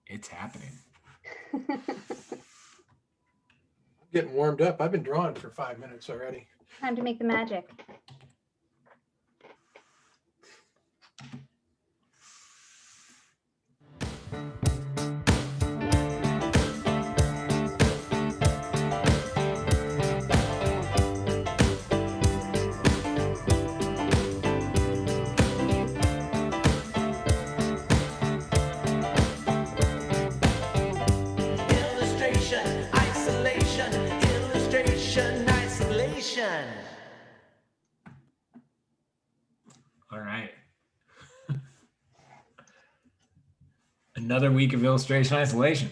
It's happening. I'm getting warmed up. I've been drawing for 5 minutes already. Time to make the magic. Illustration, isolation, illustration, isolation. All right. Another week of illustration isolation.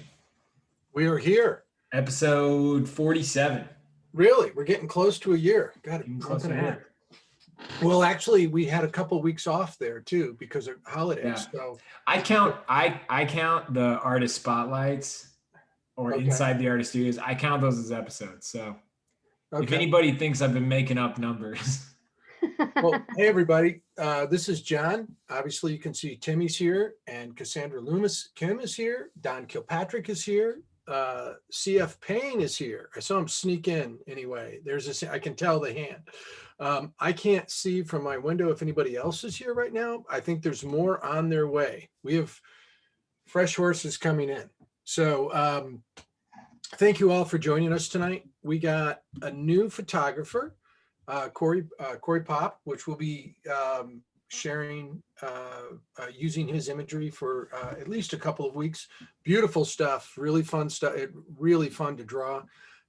We are here. Episode 47. Really, we're getting close to a year. Got it. Getting Month close and to a a half. year. Well, actually, we had a couple weeks off there too because of holidays. Yeah. So I count the artist spotlights or Okay. inside the artist studios. I count those as episodes. So if okay. anybody thinks I've been making up numbers, Well, hey everybody. This is John. Obviously, you can see Timmy's here, and Cassandra Loomis Kim is here. Don Kilpatrick is here. CF Payne is here. I saw him sneak in anyway. I can tell the hand. I can't see from my window if anybody else is here right now. I think there's more on their way. We have fresh horses coming in. So thank you all for joining us tonight. We got a new photographer, Corey Pop, which will be sharing using his imagery for at least a couple of weeks. Beautiful stuff, really fun stuff. Really fun to draw.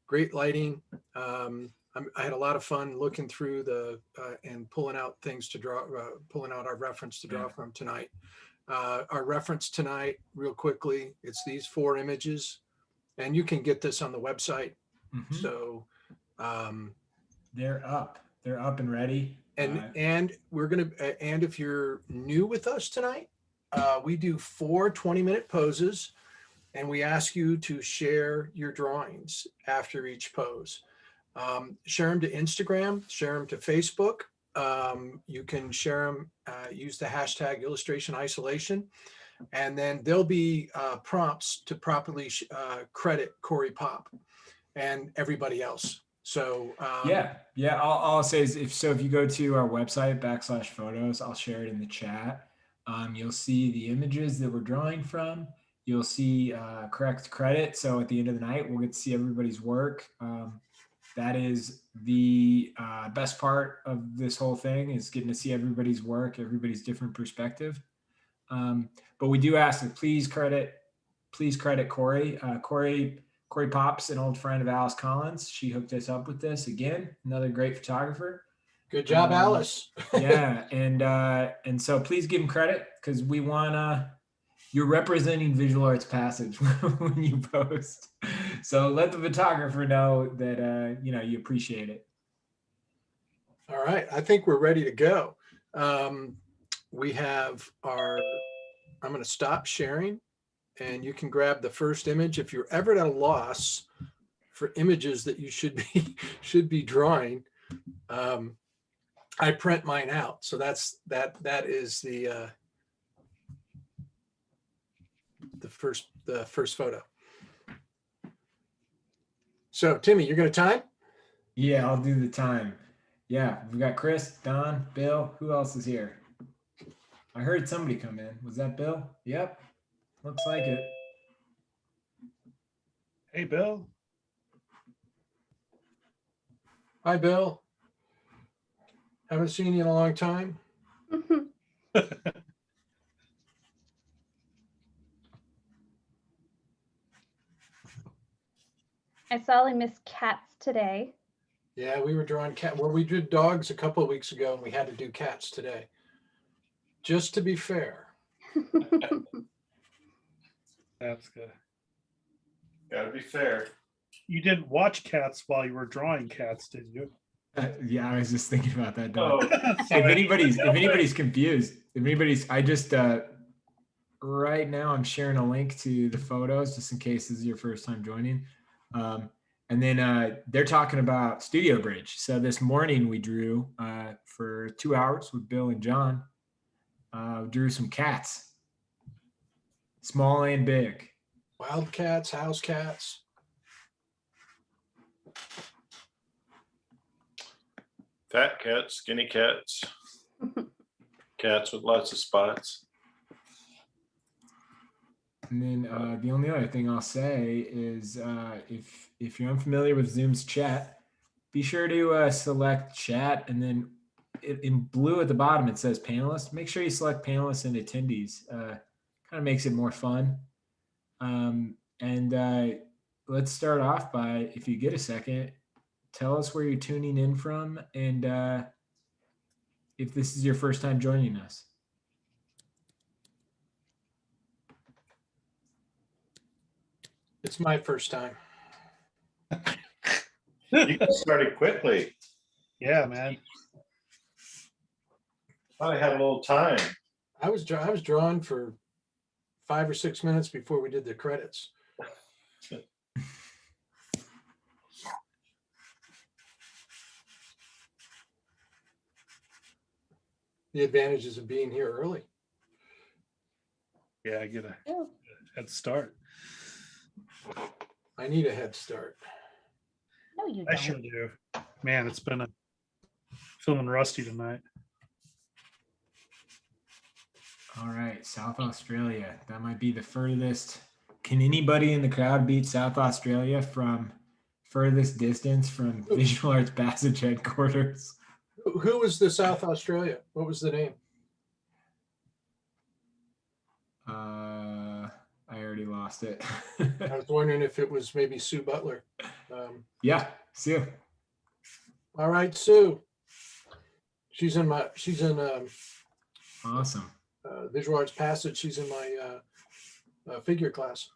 Great lighting. I had a lot of fun looking through and pulling out things to draw, pulling out our reference to draw from tonight. Our reference tonight, real quickly, it's these 4 images, and you can get this on the website. Mhm. So they're up and ready. and we're gonna and if you're new with us tonight, we do 4 20-minute poses, and we ask you to share your drawings after each pose. Share them to Instagram, share them to Facebook. You can share them, use the hashtag illustration isolation, and then there'll be prompts to properly credit Corey Pop and everybody else. So I'll say is if you go to our website /photos, I'll share it in the chat. You'll see the images that we're drawing from. You'll see correct credit. So at the end of the night, we'll get to see everybody's work. That is the best part of this whole thing, is getting to see everybody's work, everybody's different perspective. But we do ask that please credit Corey. Corey Pop's an old friend of Alice Collins. She hooked us up with this again. Another great photographer. good job, Alice. Yeah, and so please give him credit, because we want you're representing Visual Arts Passage when you post. So let the photographer know that you appreciate it. All right, I think we're ready to go. We have I'm going to stop sharing, and you can grab the first image. If you're ever at a loss for images that you should be drawing, I print mine out. So that is the first photo. So Timmy, you're going to time? Yeah, I'll do the time. Yeah, we've got Chris, Don, Bill. Who else is here? I heard somebody come in. Was that Bill? Yep. Looks like it. Hey, Bill. Hi, Bill. Haven't seen you in a long time. I saw I missed cats today. Yeah, we were drawing well, we did dogs a couple of weeks ago, and we had to do cats today. Just to be fair. That's good. Gotta be fair. You didn't watch cats while you were drawing cats, did you? Yeah, I was just thinking about that. Don. Oh, If anybody's confused, I just right now I'm sharing a link to the photos just in case this is your first time joining. And then they're talking about Studio Bridge. So this morning we drew for 2 hours with Bill and John. Drew some cats, small and big. Wildcats, house cats. Fat cats, skinny cats, cats with lots of spots. And then the only other thing I'll say is if you're unfamiliar with Zoom's chat, be sure to select chat, and then in blue at the bottom it says panelists. Make sure you select panelists and attendees. Kind of makes it more fun. And let's start off by, if you get a second, tell us where you're tuning in from and if this is your first time joining us. It's my first time. You got started quickly. Yeah, man. I had a little time. I was drawn for 5 or 6 minutes before we did the credits. The advantages of being here early. Yeah, I get a Oh, head start. I need a head start. no, you I don't. sure do. Man, it's been feeling rusty tonight. All right, South Australia. That might be the furthest. Can anybody in the crowd beat South Australia from furthest distance from Visual Arts Passage headquarters? Who was the South Australia? What was the name? I already lost it. I was wondering if it was maybe Sue Butler. Yeah, Sue. All right, Sue. She's in Awesome. Visual Arts Passage. She's in my figure class.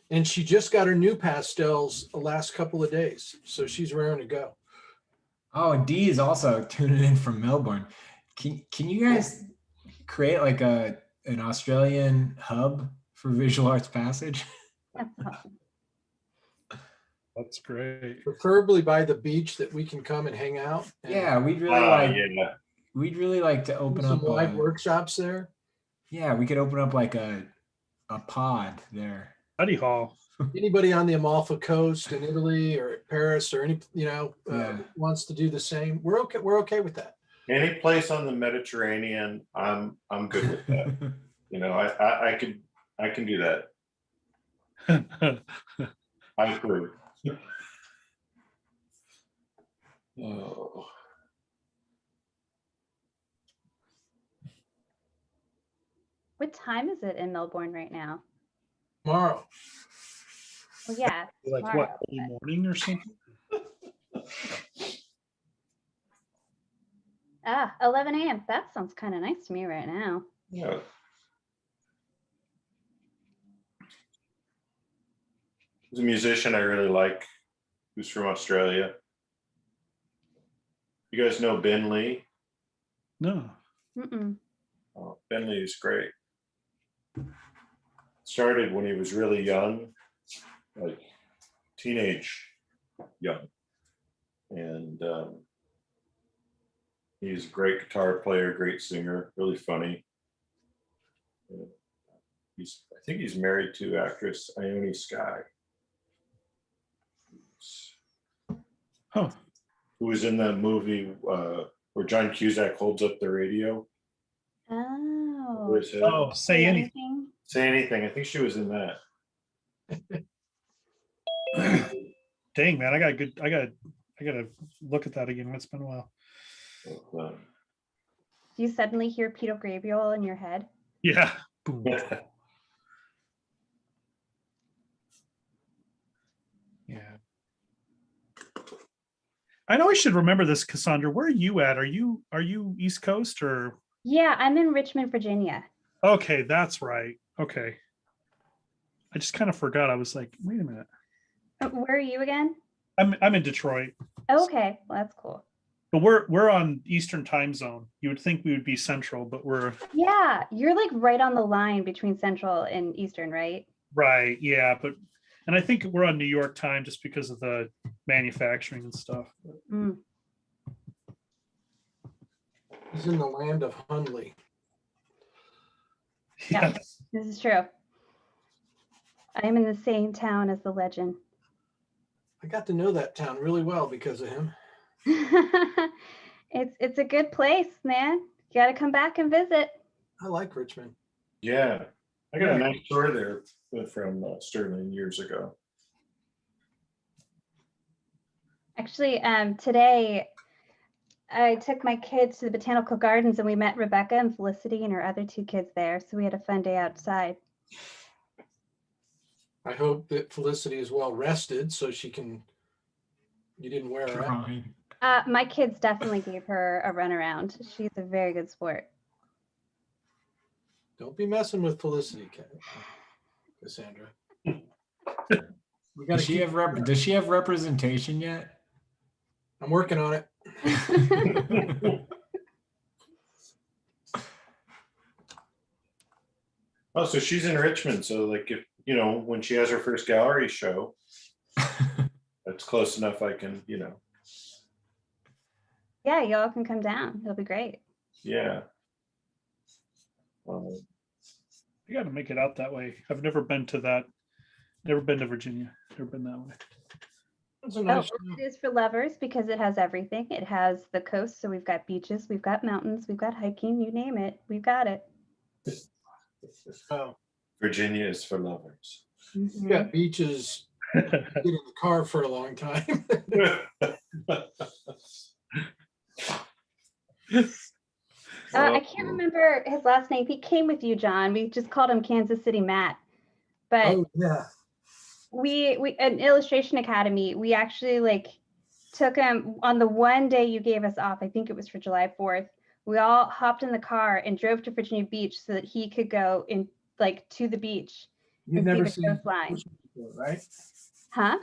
And she just got her new pastels the last couple of days. So she's raring to go. Oh, and Dee is also tuning in from Melbourne. Can you guys create like an Australian hub for Visual Arts Passage? That's awesome. That's great. Preferably by the beach that we can come and hang out. And Yeah, we'd really like to do open some up live workshops there. Yeah, we could open up like a pod there. Study hall. Anybody on the Amalfi Coast in Italy or Paris or any, Yeah. wants to do the same. We're okay with that. Any place on the Mediterranean, I'm good with that. I can do that. I approve. Oh. What time is it in Melbourne right now? Tomorrow. Well, yeah. Like tomorrow, what, early morning or something? 11 a.m. That sounds kind of nice to me right now. Yeah. There's a musician I really like who's from Australia. You guys know Ben Lee? No. Mm-mm. Oh, Ben Lee is great. Started when he was really young, like teenage young. And he's a great guitar player, great singer, really funny. I think he's married to actress Ione Skye. Huh. Who was in that movie where John Cusack holds up the radio? Oh. With his head. Oh, say anything. Say anything. I think she was in that. Dang, man, I gotta look at that again. It's been a while. But, Do you suddenly hear Peter Gabriel in your head? Yeah. Boom. Yeah. I know I should remember this, Cassandra. Where are you at? Are you East Coast or? Yeah, I'm in Richmond, Virginia. Okay, that's right. Okay. I just kind of forgot. I was like, wait a minute. Where are you again? I'm in Detroit. Okay, well, that's cool. But we're on Eastern time zone. You would think we would be Central, but we're Yeah, you're like right on the line between Central and Eastern, right? right. Yeah, and I think we're on New York time just because of the manufacturing and stuff. Mm. He's in the land of Hundley. Yeah, this is true. I am in the same town as the legend. I got to know that town really well because of him. It's a good place, man. You got to come back and visit. I like Richmond. Yeah, I got Yeah. a nice tour there from Sterling years ago. Actually, today I took my kids to the botanical gardens and we met Rebecca and Felicity and her other 2 kids there. So we had a fun day outside. I hope that Felicity is well rested so she can. You didn't wear her out. Drawing. My kids definitely gave her a run around. She's a very good sport. Don't be messing with Felicity, Cassandra. We got Does to she keep. have does she have representation yet? I'm working on it. Oh, so she's in Richmond. So like if, when she has her first gallery show, that's close enough I can, Yeah, y'all can come down. It'll be great. yeah. You got to make it out that way. I've never been to that. Never been to Virginia. Never been that way. It's a Oh, nice. it is for lovers because it has everything. It has the coast, so we've got beaches, we've got mountains, we've got hiking, you name it, we've got it. Oh, Virginia is for lovers. you Mhm. got beaches. Get in the car for a long time. I can't remember his last name. He came with you, John. We just called him Kansas City Matt. But Oh yeah. we an illustration academy, we actually like took him on the one day you gave us off. I think it was for July 4th. We all hopped in the car and drove to Virginia Beach so that he could go in like to the beach You'd and see never the seen the coastline. ocean before, right? Huh?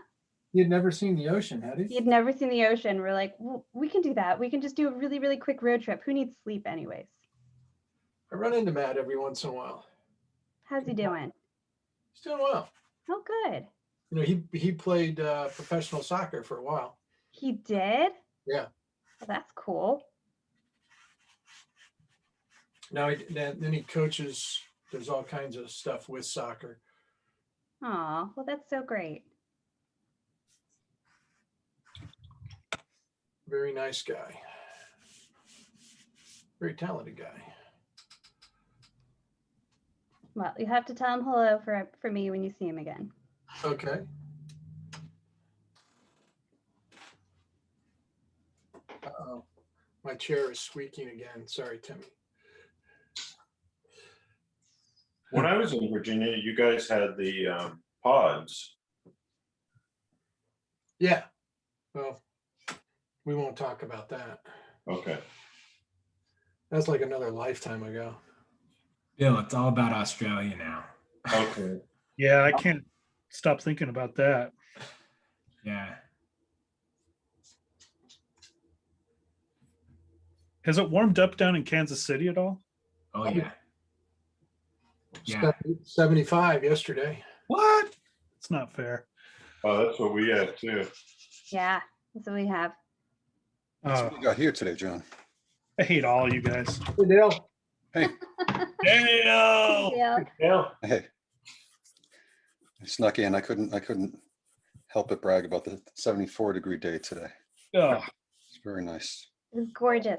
You'd never seen the ocean, had you? He had never seen the ocean. We're like, well, we can do that. We can just do a really, really quick road trip. Who needs sleep anyways? I run into Matt every once in a while. How's he doing? He's doing well. Oh, good. He played professional soccer for a while. He did? Yeah. Well, that's cool. Now then he coaches. There's all kinds of stuff with soccer. Aw, well, that's so great. Very nice guy. Very talented guy. Well, you have to tell him hello for me when you see him again. Okay. Uh-oh. My chair is squeaking again. Sorry, Timmy. When I was in Virginia, you guys had the pods. Yeah. Well, we won't talk about that. Okay. That's like another lifetime ago. Bill, it's all about Australia now. Okay. Yeah, I can't stop thinking about that. Yeah. Has it warmed up down in Kansas City at all? Oh yeah. Yeah. 75 yesterday. What? It's not fair. Oh, that's what we had too. Yeah, that's what we have. That's Oh, what you got here today, John. I hate all you guys. Hey, Dale. Hey, Dale! Yeah. Yeah. hey. I snuck in. I couldn't help but brag about the 74-degree day today. Oh, It's very nice. It was gorgeous.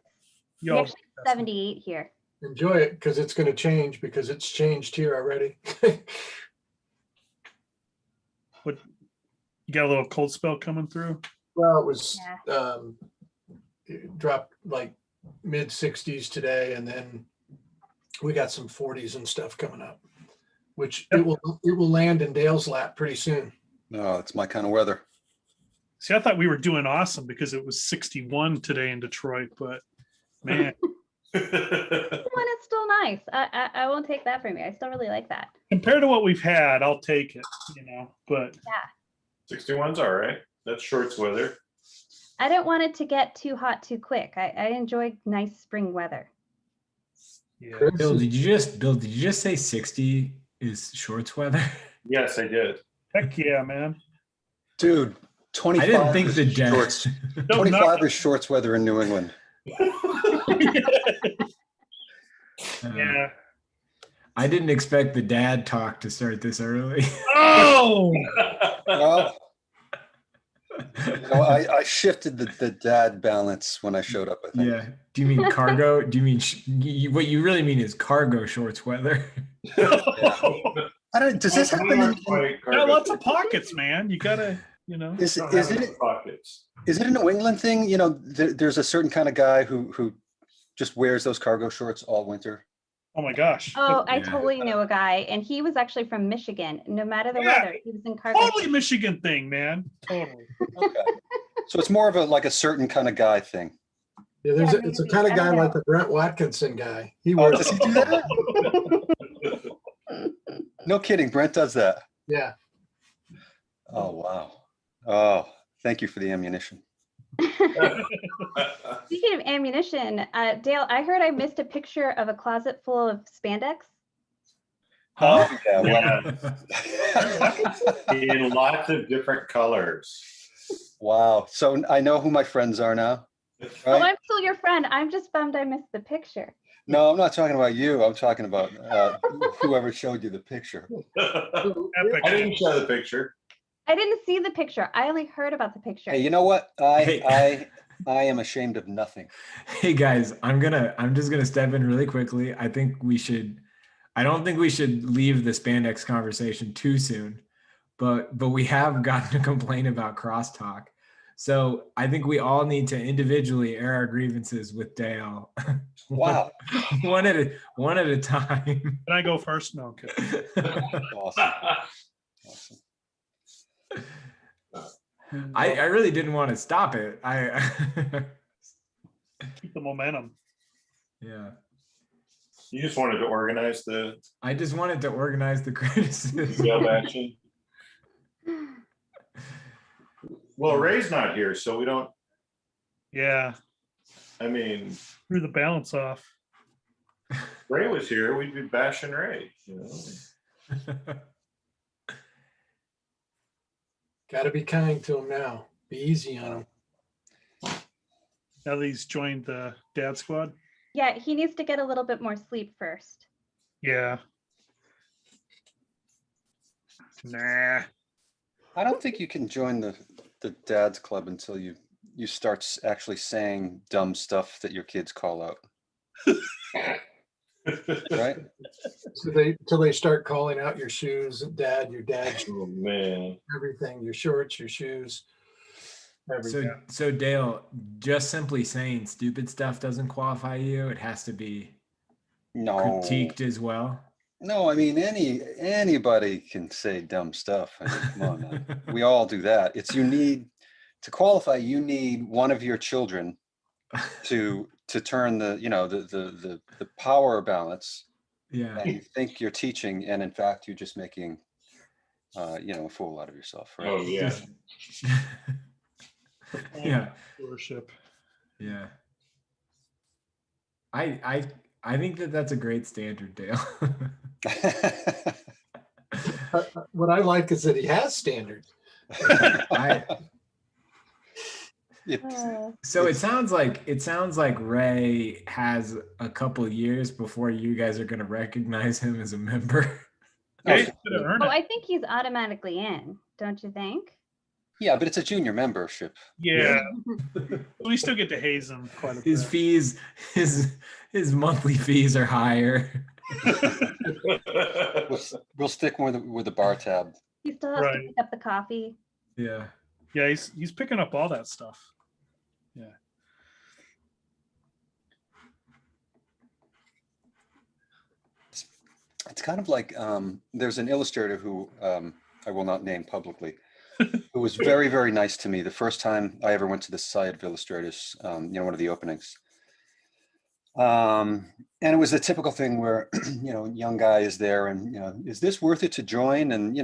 We y'all, actually have 78 here. Enjoy it because it's going to change because it's changed here already. what? You got a little cold spell coming through? Well, it was it dropped like mid 60s today, and then we got some 40s and stuff coming up, which it will land in Dale's lap pretty soon. No, it's my kind of weather. See, I thought we were doing awesome because it was 61 today in Detroit, but man, One is still nice. I won't take that from you. I still really like that. compared to what we've had, I'll take it, but 61's all right. That's shorts weather. I don't want it to get too hot too quick. I enjoy nice spring weather. yeah. Chris Bill, is- did you just say 60 is shorts weather? Yes, I did. Heck yeah, man. Dude, I 25 didn't think is the shorts. No, 25 is shorts weather in New England. Yeah. I didn't expect the dad talk to start this early. Oh, Well, you know, I shifted the dad balance when I showed up, I think. Yeah. Do you mean cargo? Do you mean what you really mean is cargo shorts weather? I don't, does this happen in, got lots of pockets, man. You gotta, you know. is it, Pockets. is it a New England thing? You know, there's a certain kind of guy who just wears those cargo shorts all winter. Oh my gosh. Oh, I Yeah. totally know a guy, and he was actually from Michigan. No matter the Yeah. weather, he was in cargo. Totally Michigan thing, man. Totally. Okay. So it's more of a certain kind of guy thing. Yeah, Yeah, it's a maybe. kind of I guy don't like know. the Brent Watkinson guy. He Oh, wears, does he do that? No kidding, Brent does that. yeah. Oh, wow. Oh, thank you for the ammunition. Speaking of ammunition, Dale, I heard I missed a picture of a closet full of spandex. Huh? Yeah, well, In lots of different colors. wow. So I know who my friends are now, Oh, right? I'm still your friend. I'm just bummed I missed the picture. No, I'm not talking about you. I'm talking about whoever showed you the picture. Epic. I didn't show the picture. I didn't see the picture. I only heard about the picture. Hey, you know what? I am ashamed of nothing. Hey guys, I'm just gonna step in really quickly. I don't think we should leave the spandex conversation too soon, but we have gotten a complaint about crosstalk. So I think we all need to individually air our grievances with Dale. Wow. one at a time. Can I go first? No, okay. Awesome. Awesome. I really didn't want to stop it. Keep the momentum. Yeah. You just wanted to organize the I just wanted to organize the criticism. field action. Well, Ray's not here, so we don't, Yeah. I mean, Threw the balance off. Ray was here, we'd be bashing Ray, you know? Got to be kind to him now. Be easy on him. Now that he's joined the dad squad. Yeah, he needs to get a little bit more sleep first. Yeah. Nah. I don't think you can join the dads club until you start actually saying dumb stuff that your kids call out. Right? Till they start calling out your shoes, dad, your dad's Oh, man. everything, your shorts, your shoes, everything. So Dale, just simply saying stupid stuff doesn't qualify you. It has to be No. critiqued as well. No, I mean anybody can say dumb stuff. I mean, come on, man. We all do that. It's you need to qualify. You need one of your children to turn the power balance. Yeah. And you think you're teaching, and in fact, you're just making a fool out of yourself. Right? Oh, yeah. Yeah. Worship. Yeah. I think that's a great standard, Dale. What I like is that he has standards. So it sounds like Ray has a couple years before you guys are going to recognize him as a member. Hey, he's gonna earn Oh, it. I think he's automatically in, don't you think? Yeah, but it's a junior membership. Yeah. We still get to haze him quite a bit. His fees, his monthly fees are higher. We'll stick with the bar tab. He still has to Right. pick up the coffee. Yeah. Yeah, he's picking up all that stuff. Yeah. It's kind of like there's an illustrator who I will not name publicly, who was very, very nice to me the first time I ever went to the site of illustrators, one of the openings. And it was a typical thing where, young guy is there and, is this worth it to join? And,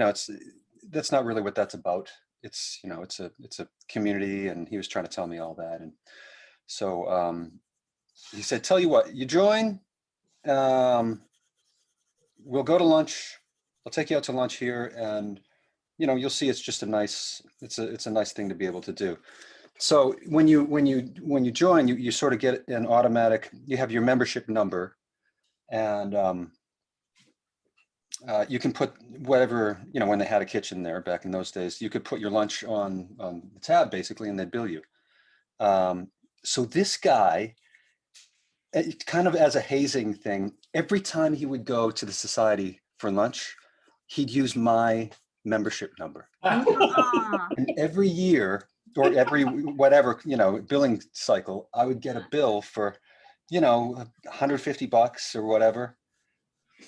that's not really what that's about. It's, it's a community, and he was trying to tell me all that. And so he said, tell you what, you join, we'll go to lunch. I'll take you out to lunch here, and you'll see it's just a nice thing to be able to do. So when you join, you sort of get an automatic. You have your membership number, and You can put whatever, when they had a kitchen there back in those days, you could put your lunch on the tab basically, and they'd bill you. So this guy, kind of as a hazing thing, every time he would go to the society for lunch, he'd use my membership number. Aw. And every year or every whatever, billing cycle, I would get a bill for, $150 or whatever.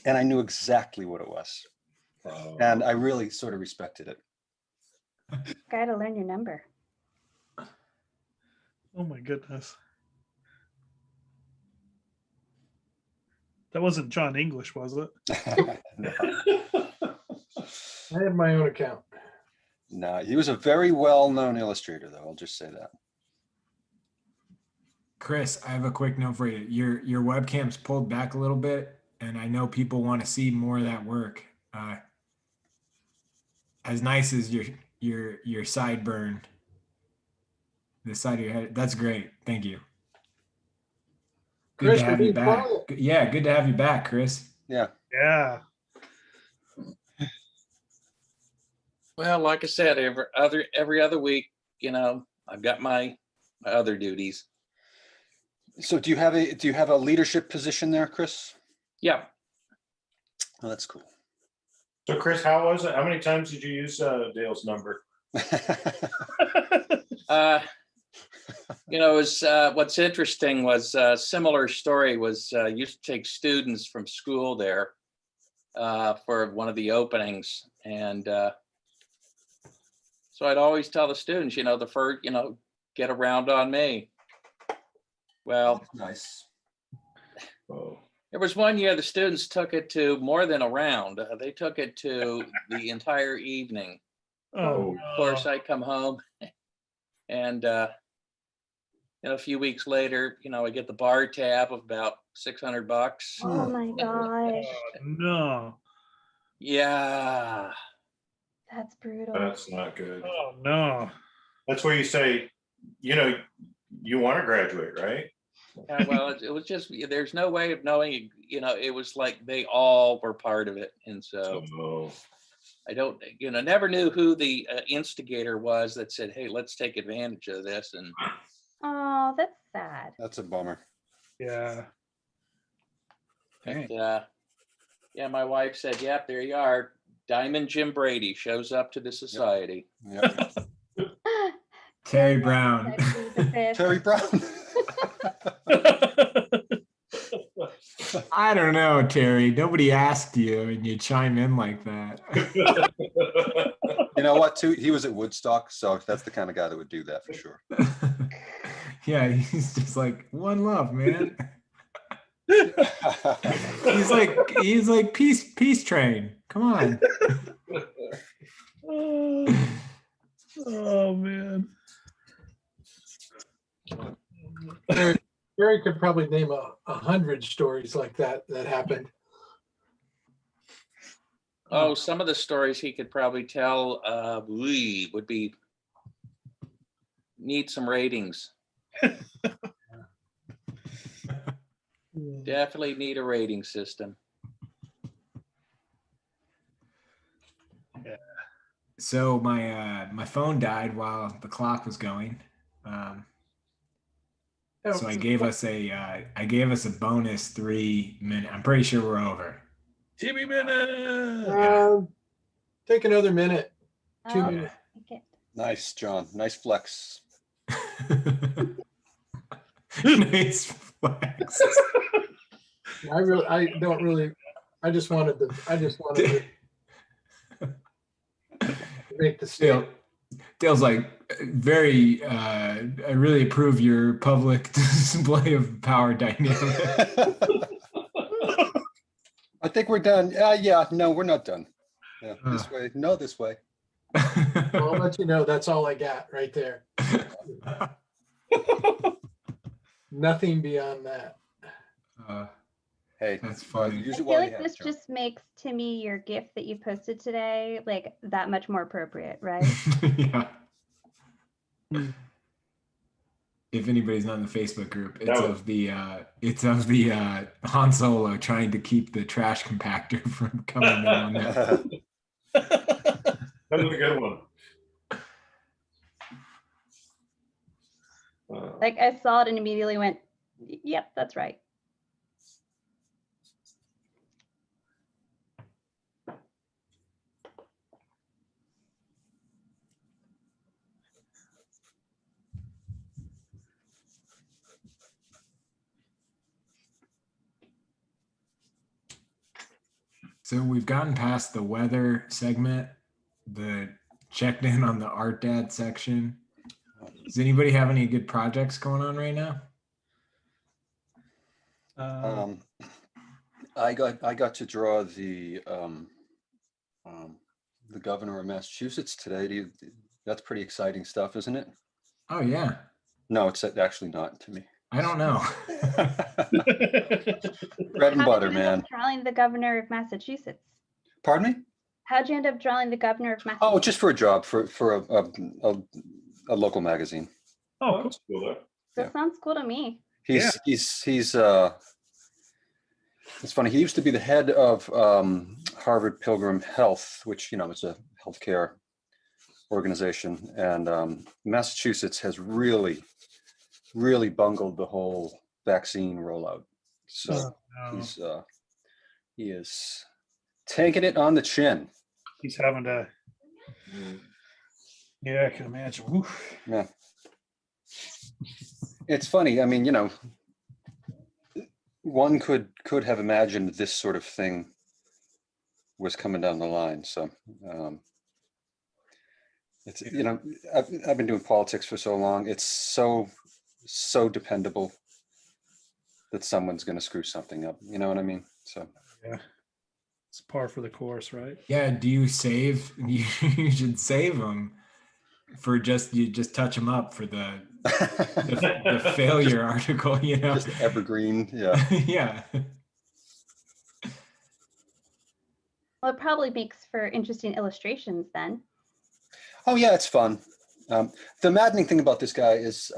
And I knew exactly what it was. And I really sort of respected it. Gotta learn your number. Oh my goodness. That wasn't John English, was it? No. I have my own account. No, he was a very well-known illustrator, though. I'll just say that. Chris, I have a quick note for you. Your webcam's pulled back a little bit, and I know people want to see more of that work. As nice as your sideburn, the side of your head, that's great. Thank you. Good Chris, to have you're you being back. quiet. Yeah, good to have you back, Chris. Yeah. Yeah. Well, like I said, every other week, I've got my other duties. So do you have a leadership position there, Chris? Yeah. Oh, that's cool. So Chris, how was it? How many times did you use Dale's number? What's interesting was a similar story was used to take students from school there for one of the openings. And so I'd always tell the students, the first, get around on me. Well, Nice. Oh, there was one year the students took it to more than a round. They took it to the entire evening. Oh, Of course, I come home and a few weeks later, I get the bar tab of about $600. Oh my gosh. no. Yeah. That's brutal. that's not good. Oh no. That's where you say, you want to graduate, right? Yeah, well, it was just, there's no way of knowing, it was like they all were part of it. And so Oh, I don't, never knew who the instigator was that said, hey, let's take advantage of this. And Oh, that's sad. That's a bummer. Yeah. but, yeah, my wife said, yep, there you are. Diamond Jim Brady shows up to the society. Yeah. Terry Brown. Terry Brown. I don't know, Terry. Nobody asked you, and you chime in like that. You know what, too? He was at Woodstock, so that's the kind of guy that would do that for sure. Yeah, he's just like one love, man. he's like peace train. Come on. Oh man. Gary could probably name 100 stories like that happened. Oh, some of the stories he could probably tell would be need some ratings. Definitely need a rating system. So my phone died while the clock was going. So I gave us a bonus 3 minute. I'm pretty sure we're over. Timmy minute. Take another minute. 2 Oh, minutes. okay. Nice, John. Nice flex. Nice flex. I just wanted to make the statement. Dale's like very. I really approve your public display of power dynamic. I think we're done. Yeah, no, we're not done. Yeah, this way. No, this way. I'll let you know. That's all I got right there. Nothing beyond that. Hey, That's funny. use I it feel while you like have this it, John. just makes Timmy your gift that you posted today like that much more appropriate, right? Yeah. If anybody's not in the Facebook group, it's No. of the Han Solo trying to keep the trash compactor from coming in on that. That was a good one. Like I saw it and immediately went, yep, that's right. So we've gotten past the weather segment, the checked in on the art dad section. Does anybody have any good projects going on right now? I got to draw the governor of Massachusetts today. That's pretty exciting stuff, isn't it? Oh yeah. No, it's actually not to me. I don't know. Bread and How butter, did you end man. up drawing the governor of Massachusetts? Pardon me? How'd you end up drawing the governor of Massachusetts? Oh, just for a job for a local magazine. Oh, cool. That's cool though. That sounds cool to me. He's it's funny. He used to be the head of Harvard Pilgrim Health, which, is a healthcare organization. And Massachusetts has really bungled the whole vaccine rollout. So No, he is taking it on the chin. he's having to. Yeah, I can imagine. Oof. Yeah. It's funny. I mean, one could have imagined this sort of thing was coming down the line. So it's, I've been doing politics for so long. It's so dependable that someone's going to screw something up. You know what I mean? So Yeah, it's par for the course, right? Yeah. Do you save? You should save them for you just touch them up for the failure article. just evergreen. Yeah. Yeah. Well, it probably makes for interesting illustrations then. Oh yeah, it's fun. The maddening thing about this guy is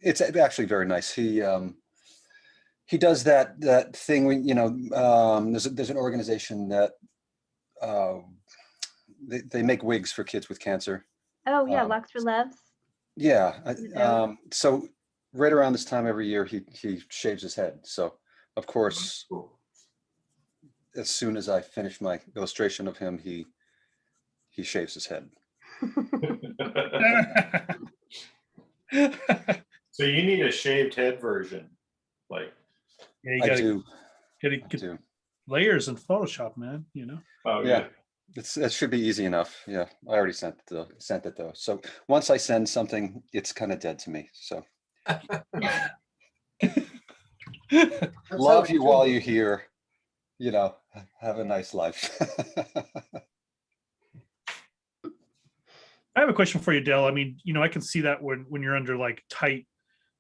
it's actually very nice. He does that thing when there's an organization that they make wigs for kids with cancer. Oh yeah, Lux for Loves. Yeah. Yeah. So right around this time every year, he shaves his head. So of course, Cool. as soon as I finish my illustration of him, he shaves his head. So you need a shaved head version. Like, Yeah, you I gotta do. get do. layers in Photoshop, man. oh Yeah. It should be easy enough. Yeah, I already sent it though. So once I send something, it's kind of dead to me. So love you while you're here. Have a nice life. I have a question for you, Dell. I mean, I can see that when you're under like tight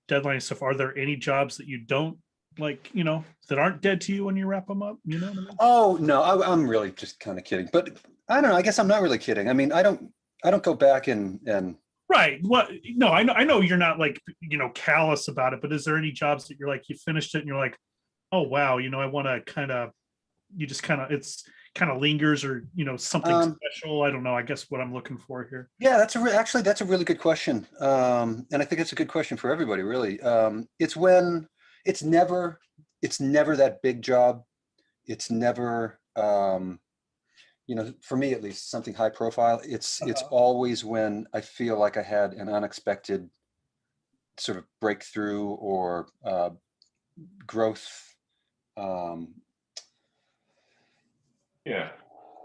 deadline and stuff. Are there any jobs that you don't like, that aren't dead to you when you wrap them up? You know what I mean? Oh no, I'm really just kind of kidding. But I don't know. I guess I'm not really kidding. I mean, I don't go back and Right. What? No, I know you're not like, callous about it, but is there any jobs that you're like, you finished it and you're like, oh, wow, I want to it's kind of lingers or, something special. I don't know. I guess what I'm looking for here. Yeah, that's a really good question. And I think it's a good question for everybody, really. It's when it's never that big job. It's never, for me at least, something high profile. It's always when I feel like I had an unexpected sort of breakthrough or growth. yeah.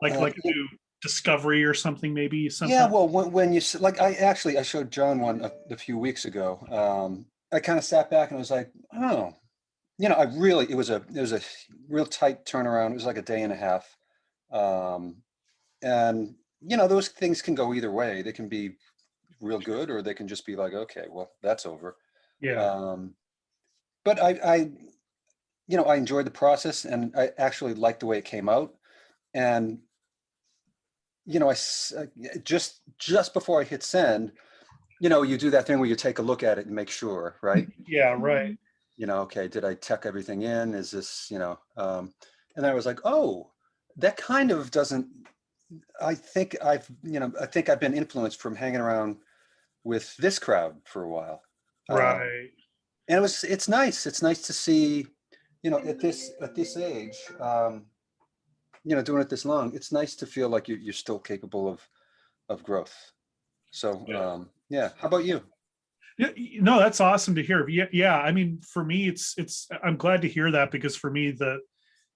Like a new discovery or something, maybe. Yeah, well, when you like, I showed John one a few weeks ago. I kind of sat back and I was like, oh, it was a real tight turnaround. It was like a day and a half. And those things can go either way. They can be real good, or they can just be like, okay, well, that's over. Yeah. But I enjoyed the process, and I actually liked the way it came out. And I just before I hit send, you know, you do that thing where you take a look at it and make sure, right? Yeah, right. You know, okay, did I tuck everything in? Is this, you know, and I was like, oh, that kind of doesn't, I think I've been influenced from hanging around with this crowd for a while. Right. And it's nice. It's nice to see, you know, at this age, you know, doing it this long, it's nice to feel like you're still capable of growth. So, yeah. How about you? Yeah, no, that's awesome to hear. Yeah, yeah. I mean, for me, I'm glad to hear that, because for me,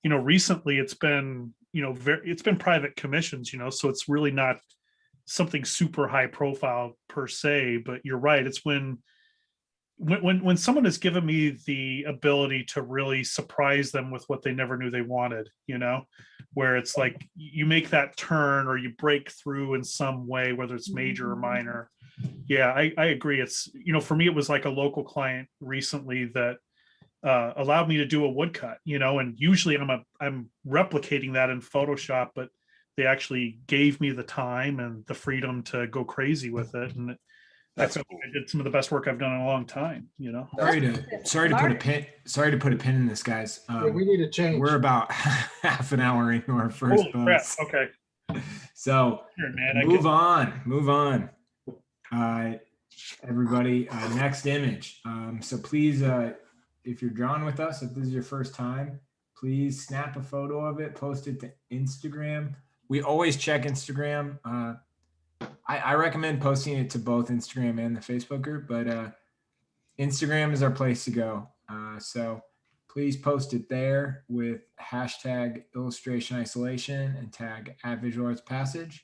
you know, recently it's been, you know, it's been private commissions, you know, so it's really not something super high profile per se, but you're right. It's when someone has given me the ability to really surprise them with what they never knew they wanted, you know, where it's like you make that turn or you break through in some way, whether it's major or minor. Yeah, I agree. It's, you know, for me, it was like a local client recently that allowed me to do a woodcut, you know, and usually I'm replicating that in Photoshop, but they actually gave me the time and the freedom to go crazy with it. And I felt like I did some of the best work I've done in a long time, you know. Sorry to put a pin in this, guys. Yeah, we need to change. We're about half an hour into our first Holy crap. post. Okay. So Here, man, move on. Everybody, next image. So please, if you're drawn with us, if this is your first time, please snap a photo of it, post it to Instagram. We always check Instagram. I recommend posting it to both Instagram and the Facebook group, but Instagram is our place to go. So please post it there with hashtag illustration isolation and tag @visualartspassage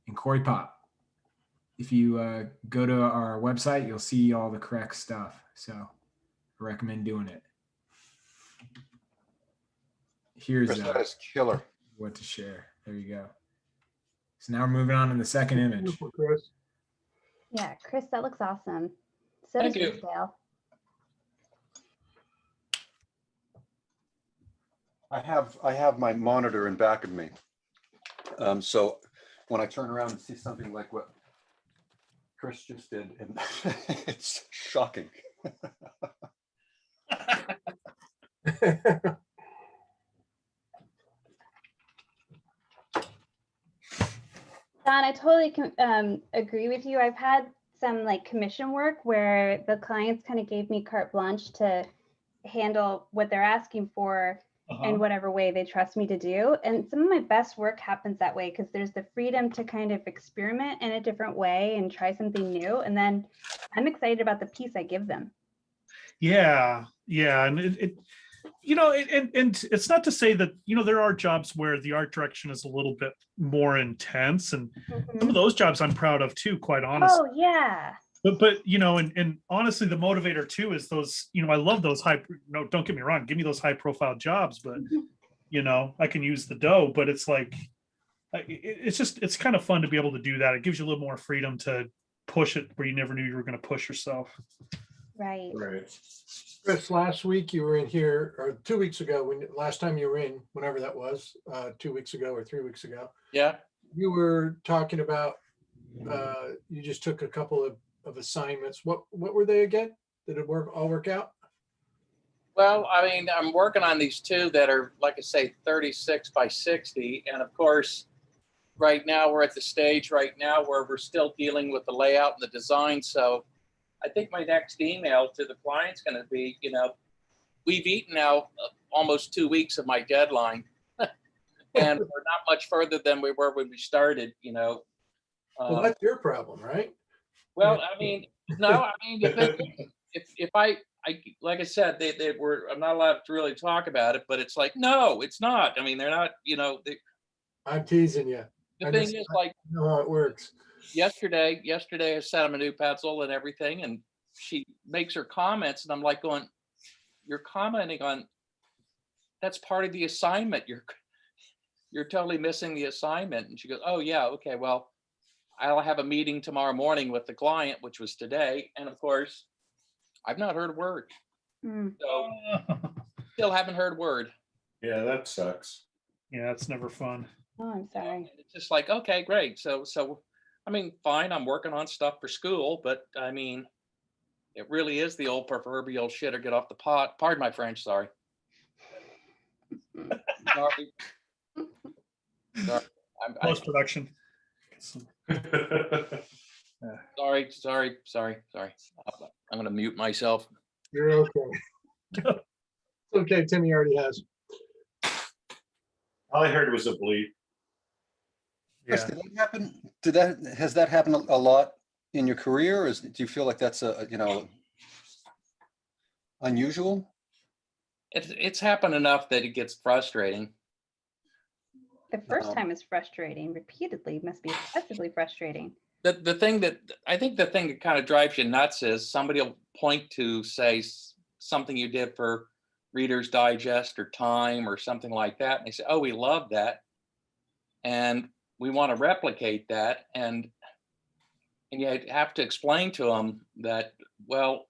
and Corey Pop. If you go to our website, you'll see all the correct stuff. So I recommend doing it. Here's That is killer. what to share. There you go. So now we're moving on to the second image. Beautiful, Chris. Yeah, Chris, that looks awesome. So Thank does you. yours, Dale. I have my monitor in back of me. So when I turn around and see something like what Chris just did, and it's shocking. Don, I totally agree with you. I've had some like commission work where the clients kind of gave me carte blanche to handle what they're asking for in whatever way they trust me to do. And some of my best work happens that way because there's the freedom to kind of experiment in a different way and try something new. And then I'm excited about the piece I give them. Yeah, yeah, and it you know, and it's not to say that, you know, there are jobs where the art direction is a little bit more intense, and some of those jobs I'm proud of too, quite honestly. Oh yeah. But you know, and honestly, the motivator too is those, you know, I love those no, don't get me wrong, give me those high profile jobs, but you know, I can use the dough, but it's like, it's kind of fun to be able to do that. It gives you a little more freedom to push it where you never knew you were going to push yourself. Right. Chris, last week you were in here, or 2 weeks ago, last time you were in, whenever that was, 2 weeks ago or 3 weeks ago, Yeah. you were talking about, you just took a couple of assignments. What were they again? Did it all work out? Well, I mean, I'm working on these two that are, like I say, 36 by 60. And of course, right now we're at the stage right now where we're still dealing with the layout and the design. So I think my next email to the client's going to be, you know, we've eaten now almost 2 weeks of my deadline, and we're not much further than we were when we started, you know. Well, that's your problem, right? Well, I mean, no, I mean, if I like I said, they were, I'm not allowed to really talk about it, but it's like, no, it's not. I mean, they're not, you know, I'm teasing you. the thing is, like, I know how it works. yesterday I sent him a new pencil and everything, and she makes her comments, and I'm like going, you're commenting on, that's part of the assignment. You're totally missing the assignment. And she goes, oh yeah, okay, well, I'll have a meeting tomorrow morning with the client, which was today. And of course, I've not heard a word. So still haven't heard a word. Yeah, that sucks. Yeah, it's never fun. Oh, I'm sorry. It's just like, okay, great. So I mean, fine, I'm working on stuff for school, but I mean, it really is the old proverbial shit or get off the pot. Pardon my French, sorry. Sorry. Sorry. I'm Post production. sorry. I'm gonna mute myself. You're okay. It's okay, Timmy already has. All I heard was a bleep. Chris, Yeah. did that happen? Has that happened a lot in your career? Or do you feel like that's unusual? It's happened enough that it gets frustrating. The first time is frustrating. Repeatedly must be excessively frustrating. The thing that I think the thing that kind of drives you nuts is somebody will point to, say, something you did for Reader's Digest or Time or something like that, and they say, "Oh, we love that, and we want to replicate that," and you have to explain to them that, well,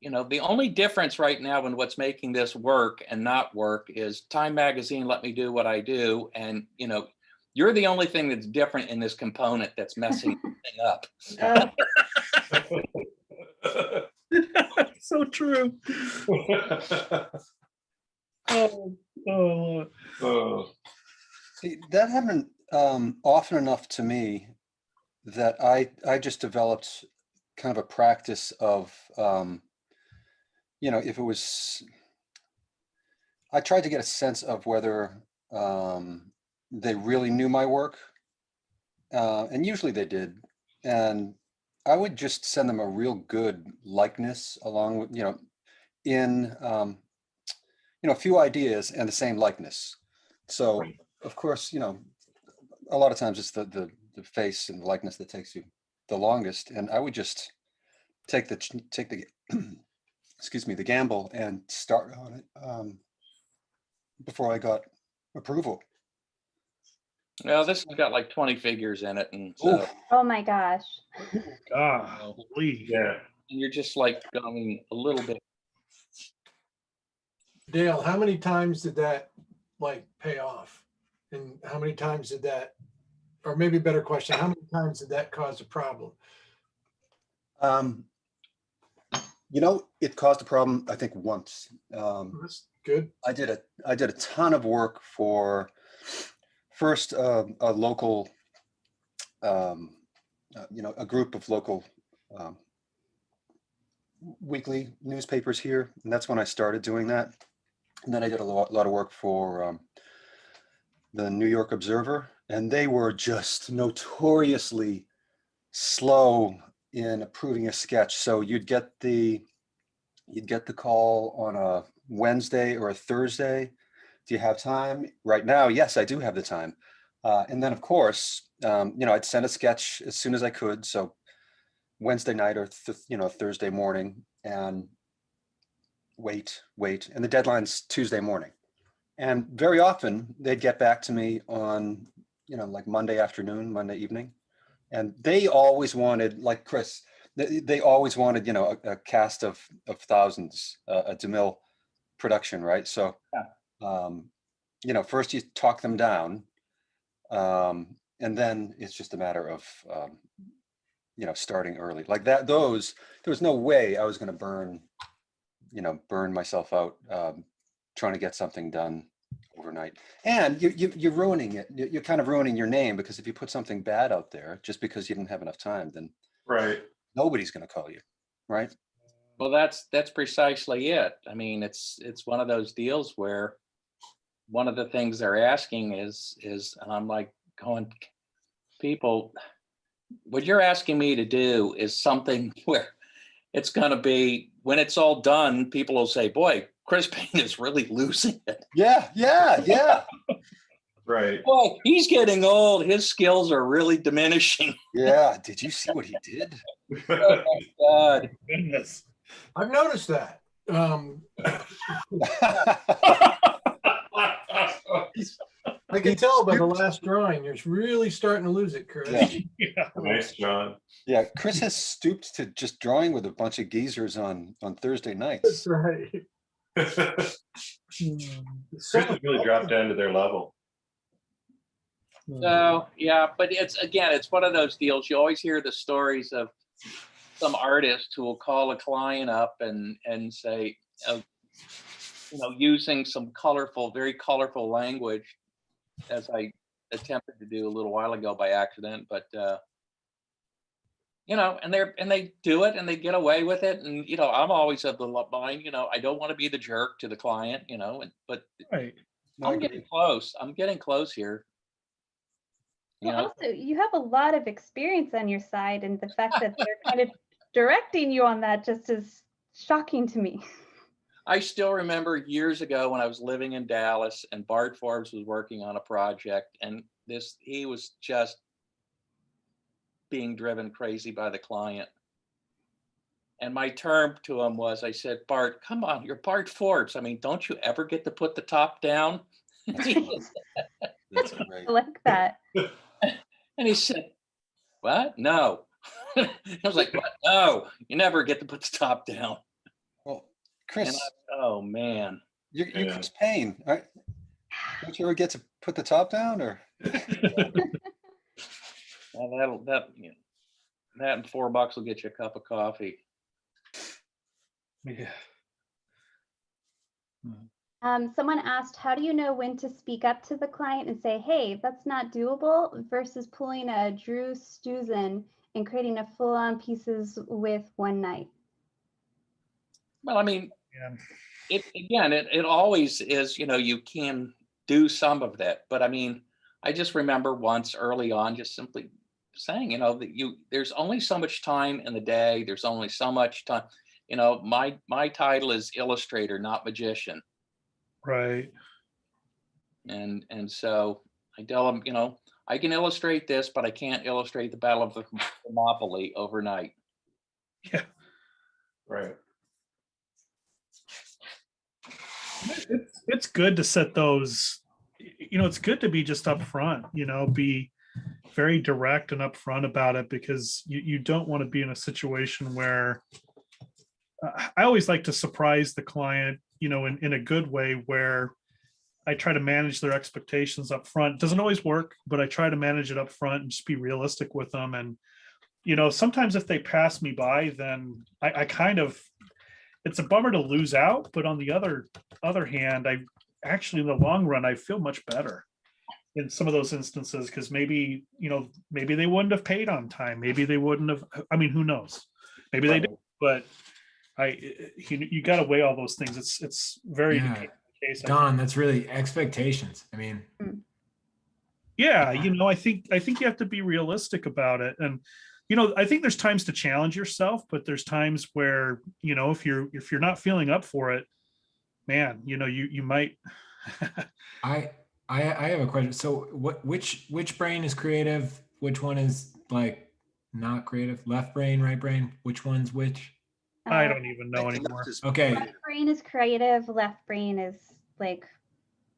you know, the only difference right now in what's making this work and not work is Time Magazine let me do what I do, and you know, you're the only thing that's different in this component that's messing everything up. So true. Oh, Oh, See, that happened often enough to me that I just developed kind of a practice of, if it was, I tried to get a sense of whether they really knew my work, and usually they did. And I would just send them a real good likeness along with, in, a few ideas and the same likeness. So, of course, a lot of times it's the face and the likeness that takes you the longest. And I would just take the excuse me, the gamble and start on it before I got approval. Well, this has got like 20 figures in it, and so Oh my gosh. golly. yeah. and you're just like going a little bit. Dale, how many times did that like pay off? And how many times did that, or maybe a better question, how many times did that cause a problem? It caused a problem, I think, once. That's good. I did a ton of work for first a local, a group of local weekly newspapers here, and that's when I started doing that. And then I did a lot of work for the New York Observer, and they were just notoriously slow in approving a sketch. So you'd get the call on a Wednesday or a Thursday. Do you have time right now? Yes, I do have the time. And then of course, I'd send a sketch as soon as I could. So Wednesday night or Thursday morning, and wait. And the deadline's Tuesday morning. And very often they'd get back to me on, like Monday afternoon, Monday evening. And they always wanted, like Chris, they always wanted, a cast of thousands, a DeMille production, right? So, first you talk them down, and then it's just a matter of, starting early like that. There was no way I was going to burn myself out trying to get something done overnight. And you're ruining it. You're kind of ruining your name, because if you put something bad out there just because you didn't have enough time, then Right. nobody's going to call you, right? Well, that's precisely it. I mean, it's one of those deals where one of the things they're asking is, and I'm like going, people, what you're asking me to do is something where it's going to be, when it's all done, people will say, boy, Chris Payne is really losing it. Yeah. Right. Boy, he's getting old. His skills are really diminishing. Yeah. Did you see what he did? Oh my God. Goodness. I've noticed that. I can tell by the last drawing, you're really starting to lose it, Chris. Yeah. Yeah. Nice, John. Yeah, Chris has stooped to just drawing with a bunch of geezers on Thursday That's nights. right. Chris has really dropped down to their level. So yeah, but it's one of those deals. You always hear the stories of some artist who will call a client up and say, using some very colorful language, as I attempted to do a little while ago by accident, but and they do it and they get away with it, and I'm always of the mind, I don't want to be the jerk to the client, but Right. I'm getting close. I'm getting close here. Well, also, you have a lot of experience on your side, and the fact that they're kind of directing you on that just is shocking to me. I still remember years ago when I was living in Dallas and Bart Forbes was working on a project, and he was just being driven crazy by the client. And my term to him was, I said, Bart, come on, you're Bart Forbes. I mean, don't you ever get to put the top down? That's great. I like that. And he said, what? No. I was like, what? No, you never get to put the top down. Well, Chris, oh man. you're Chris Payne. Right? Don't you ever get to put the top down, or? Well, that and $4 will get you a cup of coffee. Yeah. Someone asked, how do you know when to speak up to the client and say, hey, that's not doable, versus pulling a Drew Stuzan and creating a full-on pieces with one night? Well, I mean, it always is, you can do some of that, but I mean, I just remember once early on just simply saying, that there's only so much time in the day. There's only so much time, my title is illustrator, not magician. Right. And so I tell them, I can illustrate this, but I can't illustrate the Battle of the Thermopylae overnight. Yeah. Right. It's good to set those, it's good to be just upfront, be very direct and upfront about it, because you don't want to be in a situation where I always like to surprise the client, in a good way, where I try to manage their expectations up front. It doesn't always work, but I try to manage it up front and just be realistic with them. And, sometimes if they pass me by, then I kind of, it's a bummer to lose out. But on the other hand, I actually, in the long run, I feel much better in some of those instances, because maybe they wouldn't have paid on time. Maybe they wouldn't have, I mean, who knows? Maybe they did, but you got to weigh all those things. It's very case. Don, that's really expectations. I mean, yeah, I think you have to be realistic about it. And, I think there's times to challenge yourself, but there's times where, if you're not feeling up for it, man, you might. I have a question. So which brain is creative? Which one is like not creative? Left brain, right brain? Which one's which? I don't even know anymore. Okay. Right brain is creative. Left brain is like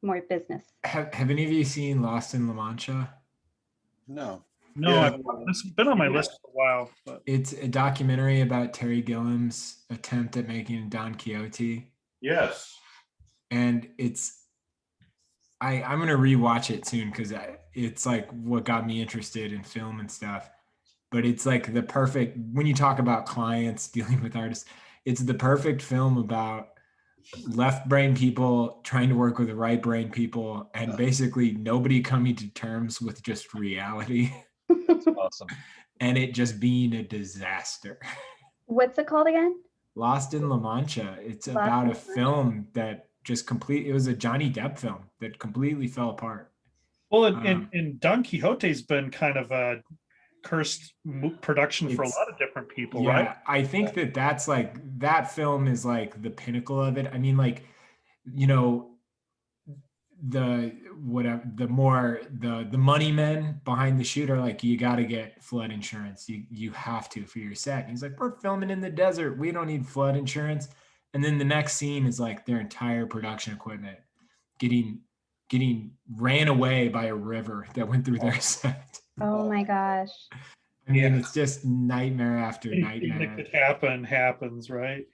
more business. Have any of you seen Lost in La Mancha? No. No, it's been on my list for a while. But. It's a documentary about Terry Gilliam's attempt at making Don Quixote. Yes. And I'm gonna rewatch it soon, because it's like what got me interested in film and stuff. But it's like the perfect, when you talk about clients dealing with artists, it's the perfect film about left brain people trying to work with the right brain people, and basically nobody coming to terms with just reality. That's awesome. And it just being a disaster. What's it called again? Lost in La Mancha. It's about a film that just it was a Johnny Depp film that completely fell apart. Well, and Don Quixote's been kind of a cursed production for a lot of different people, right? I think that's like, that film is like the pinnacle of it. I mean, like, the money men behind the shoot are like, you got to get flood insurance. You have to for your set. And he's like, we're filming in the desert. We don't need flood insurance. And then the next scene is like their entire production equipment getting ran away by a river that went through their set. Oh my gosh. I mean, it's just nightmare after nightmare. Anything that could happens, right?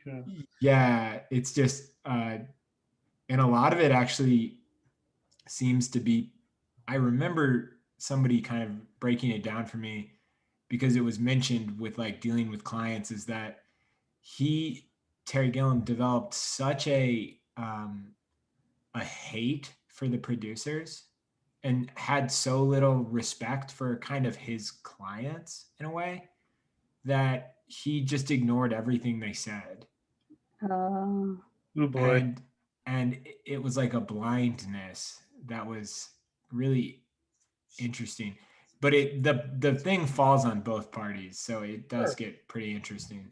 Yeah, it's just, and a lot of it actually seems to be, I remember somebody kind of breaking it down for me, because it was mentioned with like dealing with clients, is that Terry Gilliam developed such a hate for the producers and had so little respect for kind of his clients in a way that he just ignored everything they said. Oh, Oh boy. And it was like a blindness that was really interesting. But the thing falls on both parties, so it does get pretty interesting.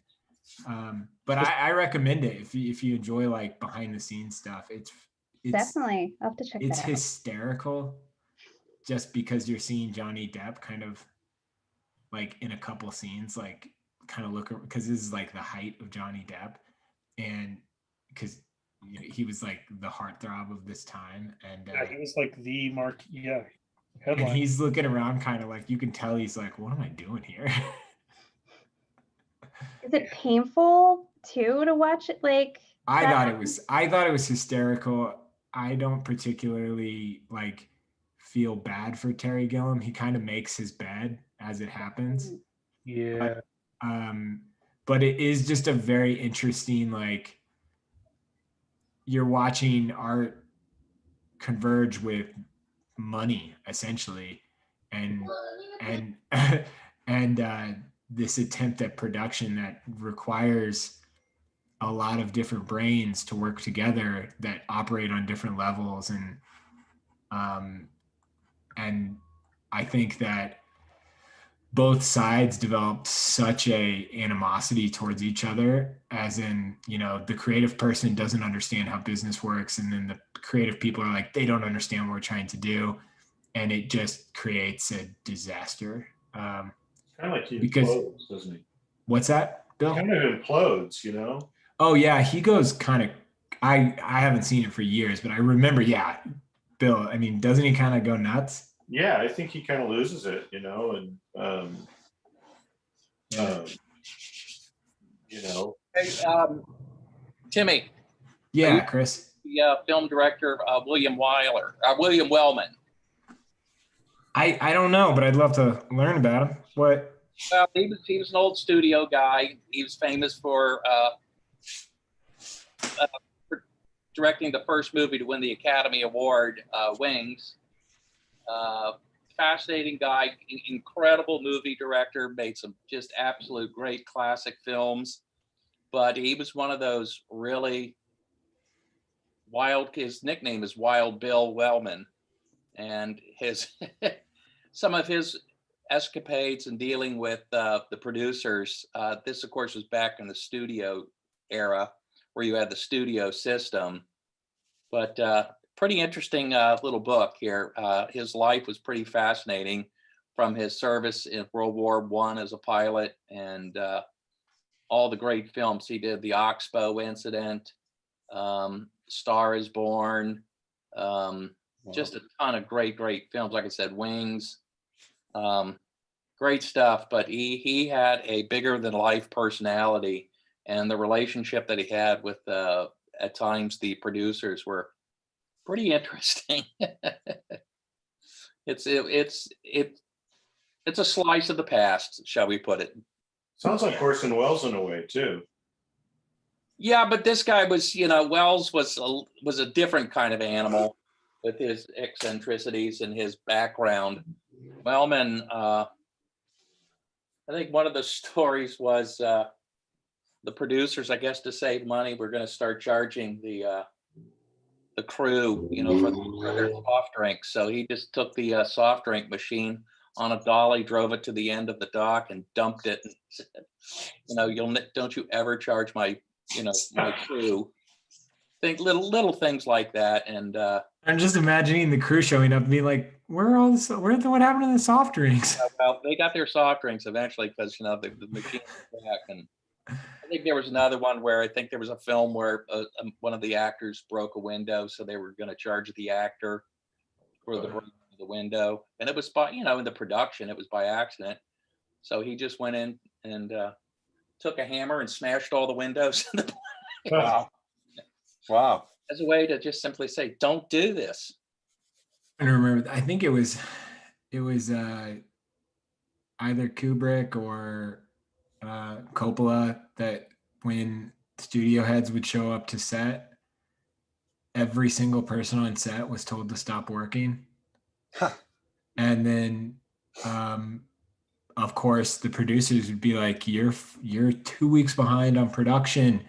But I recommend it if you enjoy like behind the scenes stuff. It's definitely. I'll have to check it's that out. hysterical, just because you're seeing Johnny Depp kind of like in a couple scenes, like kind of look, because this is like the height of Johnny Depp, and because he was like the heartthrob of this time, and Yeah, he was like the and headline. he's looking around kind of like, you can tell he's like, what am I doing here? Is it painful too to watch it? Like I that thought happen? it was hysterical. I don't particularly like feel bad for Terry Gilliam. He kind of makes his bed as it happens. Yeah. But it is just a very interesting, like, you're watching art converge with money essentially, and and this attempt at production that requires a lot of different brains to work together that operate on different levels, and I think that both sides developed such a animosity towards each other, as in, the creative person doesn't understand how business works, and then the creative people are like, they don't understand what we're trying to do, and it just creates a disaster. Kind of like he Because- implodes, doesn't he? What's that, Bill? Kind of implodes, Oh yeah, he goes kind of. I haven't seen it for years, but I remember. Yeah, Bill. I mean, doesn't he kind of go nuts? Yeah, I think he kind of loses it, and Hey, Timmy, Yeah, Chris. the film director, William Wellman. I don't know, but I'd love to learn about him. What? Well, he was an old studio guy. He was famous for directing the first movie to win the Academy Award, Wings. Fascinating guy, incredible movie director, made some just absolute great classic films. But he was one of those really wild, his nickname is Wild Bill Wellman. And his some of his escapades in dealing with the producers, this of course was back in the studio era where you had the studio system. But pretty interesting little book here. His life was pretty fascinating, from his service in World War I as a pilot, and all the great films he did, the Oxbow Incident, Star is Born, just a ton of great films. Like I said, Wings, great stuff. But he had a bigger than life personality, and the relationship that he had with at times the producers were pretty interesting. It's a slice of the past, shall we put it? sounds like Orson Welles in a way too. Yeah, but this guy was, Wells was a different kind of animal with his eccentricities and his background. Wellman, I think one of the stories was the producers, I guess, to save money, were going to start charging the crew, for their soft drinks. So he just took the soft drink machine on a dolly, drove it to the end of the dock, and dumped it. And said, don't you ever charge my crew. Think little things like that. And I'm just imagining the crew showing up and being like, what happened to the soft drinks? well, they got their soft drinks eventually, because the machine was back. And I think there was another one where I think there was a film where one of the actors broke a window, so they were going to charge the actor for the break of the window, and it was by in the production, it was by accident. So he just went in and took a hammer and smashed all the windows in the Wow. as a way to just simply say, don't do this. I don't remember. I think it was it was either Kubrick or Coppola that when studio heads would show up to set, every single person on set was told to stop working. Huh. And then, of course, the producers would be like, "You're 2 weeks behind on production.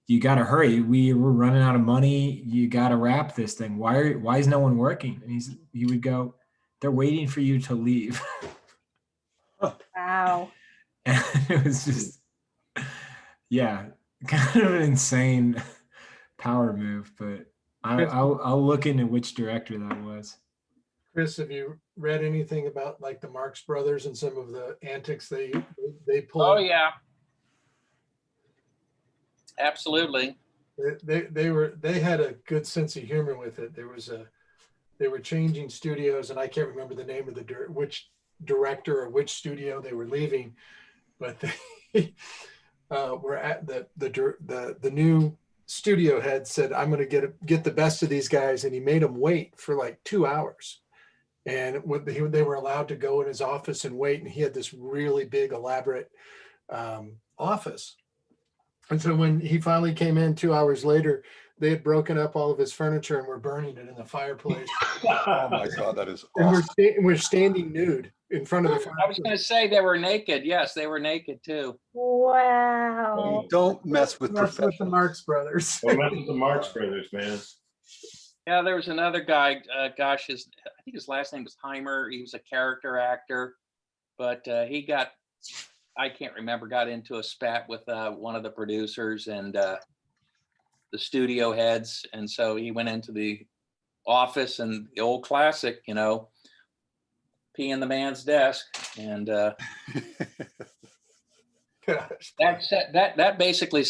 You got to hurry. We're running out of money. You got to wrap this thing. Why is no one working?" And he would go, "They're waiting for you to leave." Wow. And it was just, yeah, kind of an insane power move. But I'll look into which director that was. Chris, have you read anything about like the Marx Brothers and some of the antics they Oh, pulled? yeah. Absolutely. They had a good sense of humor with it. They were changing studios, and I can't remember the name of which director or which studio they were leaving, but they were at the new studio head said, "I'm going to get the best of these guys," and he made them wait for like 2 hours. And when they were allowed to go in his office and wait, and he had this really big, elaborate office. And so when he finally came in 2 hours later, they had broken up all of his furniture and were burning it in the fireplace. Oh my God, that is And awesome. we're standing nude in front of the I was fireplace. going to say they were naked. Yes, they were naked too. Wow. Don't mess with That's with the professionals. Marx Brothers. Don't mess with the Marx Brothers, man. Yeah, there was another guy. Gosh, I think his last name was Heimer. He was a character actor, but he got, I can't remember, got into a spat with one of the producers and the studio heads, and so he went into the office and the old classic, pee in the man's desk, and Gosh. that basically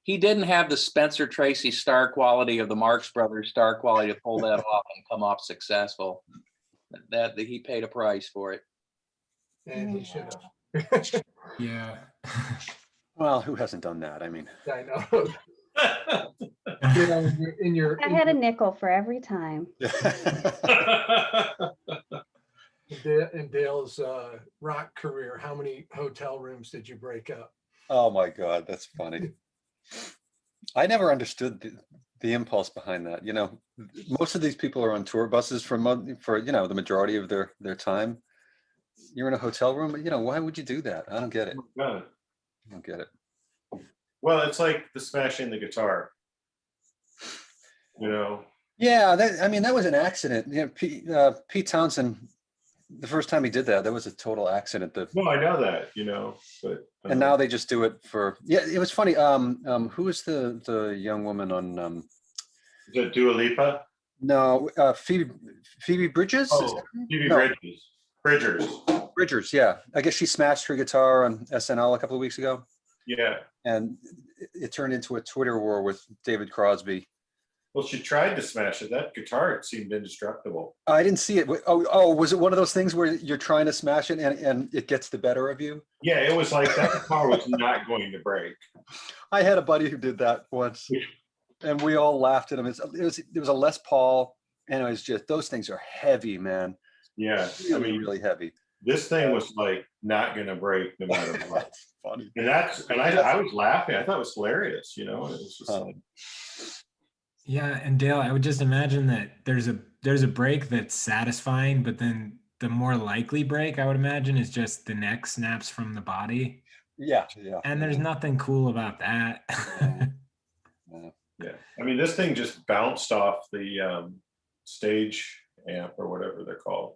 he didn't have the Spencer Tracy star quality of the Marx Brothers star quality to pull that off and come off successful. That he paid a price for it. And he should have. Yeah. Well, who hasn't done that? I mean, I know. In your I had a nickel for every time. in Dale's rock career, how many hotel rooms did you break up? oh my God, that's funny. I never understood the impulse behind that. Most of these people are on tour buses for the majority of their time. You're in a hotel room, but why would you do that? I don't get it. No. I don't get it. Well, it's like the smashing the guitar. Yeah, that was an accident. Pete Townsend, the first time he did that was a total accident. No, I know that, but And now they just do it for, yeah, it was funny. Who was the young woman on, is it Dua Lipa? no, Phoebe Bridges? Is Oh, that her name? Phoebe No, Bridgers, yeah. I guess she smashed her guitar on SNL a couple of weeks ago. Yeah. And it turned into a Twitter war with David Crosby. Well, she tried to smash it. That guitar seemed indestructible. I didn't see it. Oh, was it one of those things where you're trying to smash it and it gets the better of you? Yeah, it was like that guitar was not going to break. I had a buddy who did that once, and we all laughed at him. It was a Les Paul, and it was just, those things are heavy, man. Yeah, Really, really heavy. this thing was like not going to break no matter what. That's funny. And I was laughing. I thought it was hilarious. It was just like, Yeah, and Dale, I would just imagine that there's a break that's satisfying, but then the more likely break, I would imagine, is just the neck snaps from the body. Yeah. And there's nothing cool about that. yeah. I mean, this thing just bounced off the stage amp or whatever they're called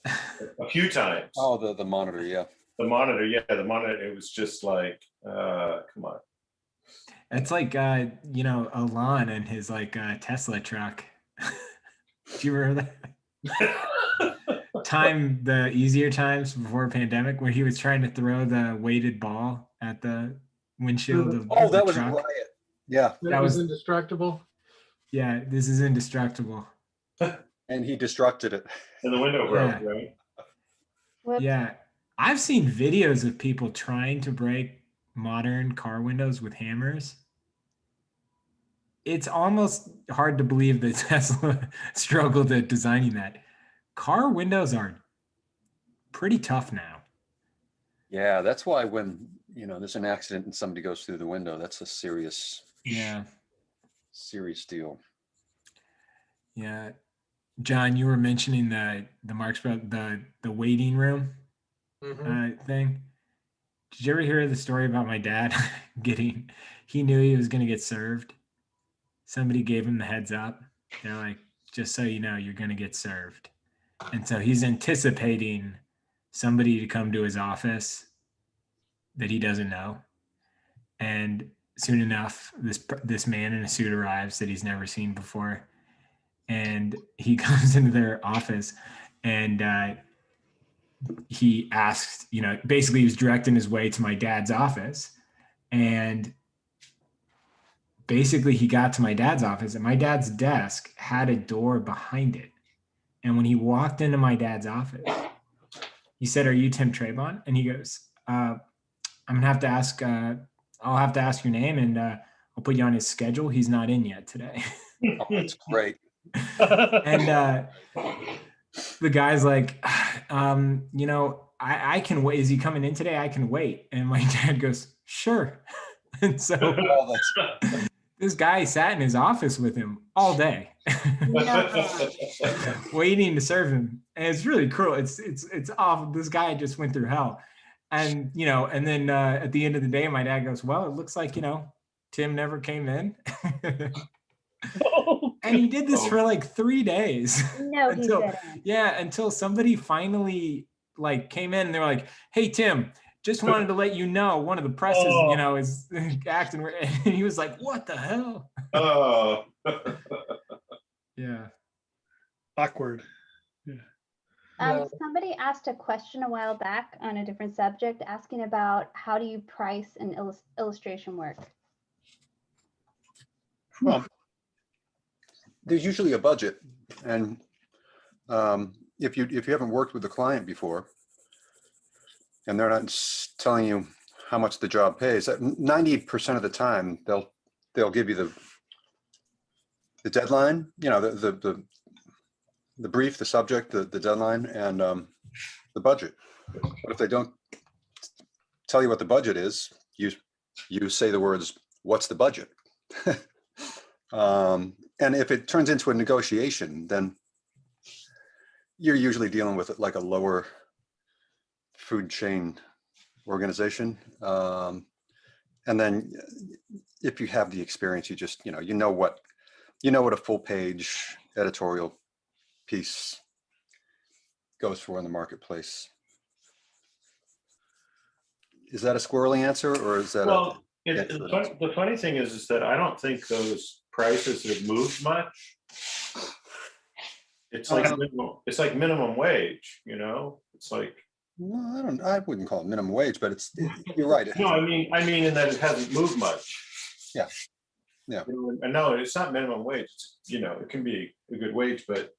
a few times. Oh, the monitor, yeah. The monitor, yeah, the monitor. It was just like, come on. It's like Alon and his Tesla truck. Do you remember that? The easier times before pandemic, where he was trying to throw the weighted ball at the windshield of Oh, the that was truck. Riot. Yeah. That was indestructible. Yeah, this is indestructible. And he destructed it. And the window broke, Yeah. right? Whoops. Yeah, I've seen videos of people trying to break modern car windows with hammers. It's almost hard to believe that Tesla struggled at designing that. car windows are pretty tough now. Yeah, that's why when, there's an accident and somebody goes through the window, that's a serious Yeah. deal. Yeah. John, you were mentioning the Marx the waiting room thing. Did you ever hear the story about my dad he knew he was going to get served. Somebody gave him the heads up. They're like, just so you know, you're going to get served. And so he's anticipating somebody to come to his office that he doesn't know. And soon enough, this man in a suit arrives that he's never seen before. And he comes into their office and he asked, basically he was directing his way to my dad's office. And basically he got to my dad's office and my dad's desk had a door behind it. And when he walked into my dad's office, he said, "Are you Tim Trayvon?" And he goes, I'll have to ask your name and I'll put you on his schedule. He's not in yet today." Oh, that's great. And the guy's like, I can wait. Is he coming in today? I can wait. And my dad goes, "Sure." And so this guy sat in his office with him all day, waiting to serve him. And it's really cruel. It's awful. This guy just went through hell. And, and then at the end of the day, my dad goes, "Well, it looks like, Tim never came in." And he did this for like 3 days. No, he didn't. Yeah, until somebody finally came in and they were like, "Hey, Tim, just wanted to let you know one of the presses, is acting weird." And he was like, "What the hell?" Oh. Yeah. Awkward. Somebody asked a question a while back on a different subject, asking about how do you price an illustration work? Well, there's usually a budget, and if you haven't worked with the client before, and they're not telling you how much the job pays, 90% of the time they'll give you the deadline, the brief, the subject, the deadline, and the budget. But if they don't tell you what the budget is, you say the words, "What's the budget?" And if it turns into a negotiation, then you're usually dealing with like a lower food chain organization. And then if you have the experience, you just, you know what a full page editorial piece goes for in the marketplace. Is that a squirrely answer, or is that the funny thing is that I don't think those prices have moved much. It's like minimum wage, It's like, well, I wouldn't call it minimum wage, but you're right. No, I mean in that it hasn't moved much. Yeah. Yeah. And no, it's not minimum wage. It's, it can be a good wage, but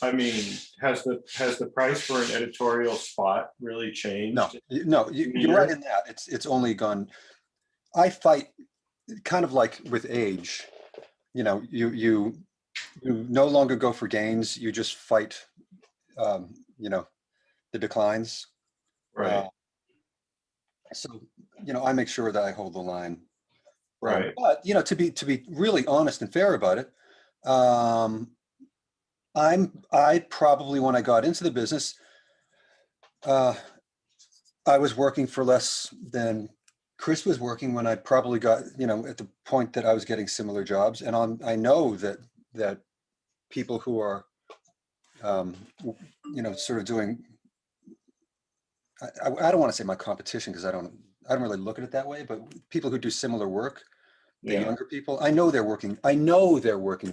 I mean, has the price for an editorial spot really changed? No, you're right in that. It's only gone. I fight kind of like with age, you no longer go for gains. You just fight, the declines. Right. So, I make sure that I hold the line. Right. But, to be really honest and fair about it, I probably, when I got into the business, I was working for less than Chris was working when I probably got, at the point that I was getting similar jobs. And I know that people who are, sort of doing, I don't want to say my competition, because I don't really look at it that way, but people who do similar work, the younger people, I know they're working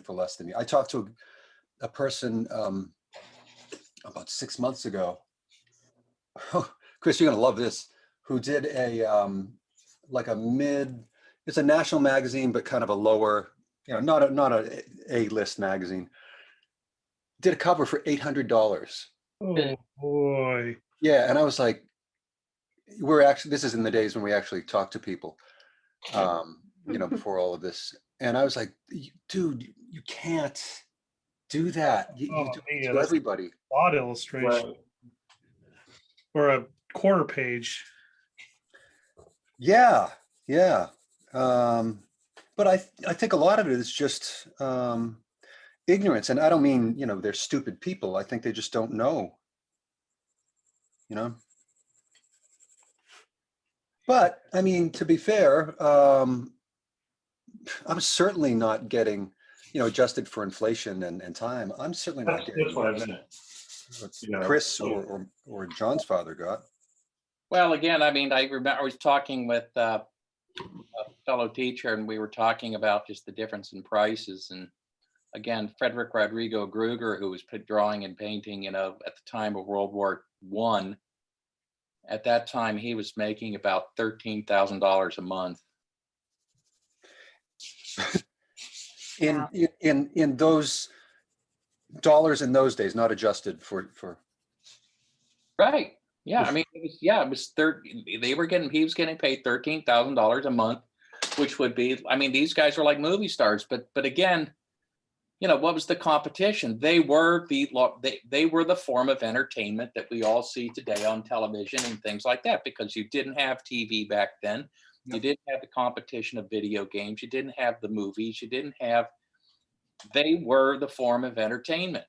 for less than me. I talked to a person about 6 months ago. Chris, you're gonna love this. Who did it's a national magazine, but kind of a lower, not a list magazine. Did a cover for $800. Oh boy. Yeah, and I was like, this is in the days when we actually talk to people, before all of this. And I was like, dude, you can't do that. You Oh, do it man, to that's- everybody. Plot illustration Right. or a quarter page. Yeah, yeah. But I think a lot of it is just ignorance, and I don't mean, you know, they're stupid people. I think they just don't know, you know. But I mean, to be fair, I'm certainly not getting, you know, adjusted for inflation and time. I'm certainly not That's getting what I what meant. You know, Chris or John's father got. Well, again, I mean, I remember I was talking with a fellow teacher, and we were talking about just the difference in prices. And again, Frederick Rodrigo Gruger, who was drawing and painting, you know, at the time of World War I, at that time he was making about $13,000 a month. In Wow. in those dollars in those days, not adjusted for Right. Yeah. I mean, it was he was getting paid $13,000 a month, which would be, I mean, these guys are like movie stars, but again, you know, what was the competition? They were they were the form of entertainment that we all see today on television and things like that, because you didn't have TV back then. You didn't have the competition of video games. You didn't have the movies. They were the form of entertainment.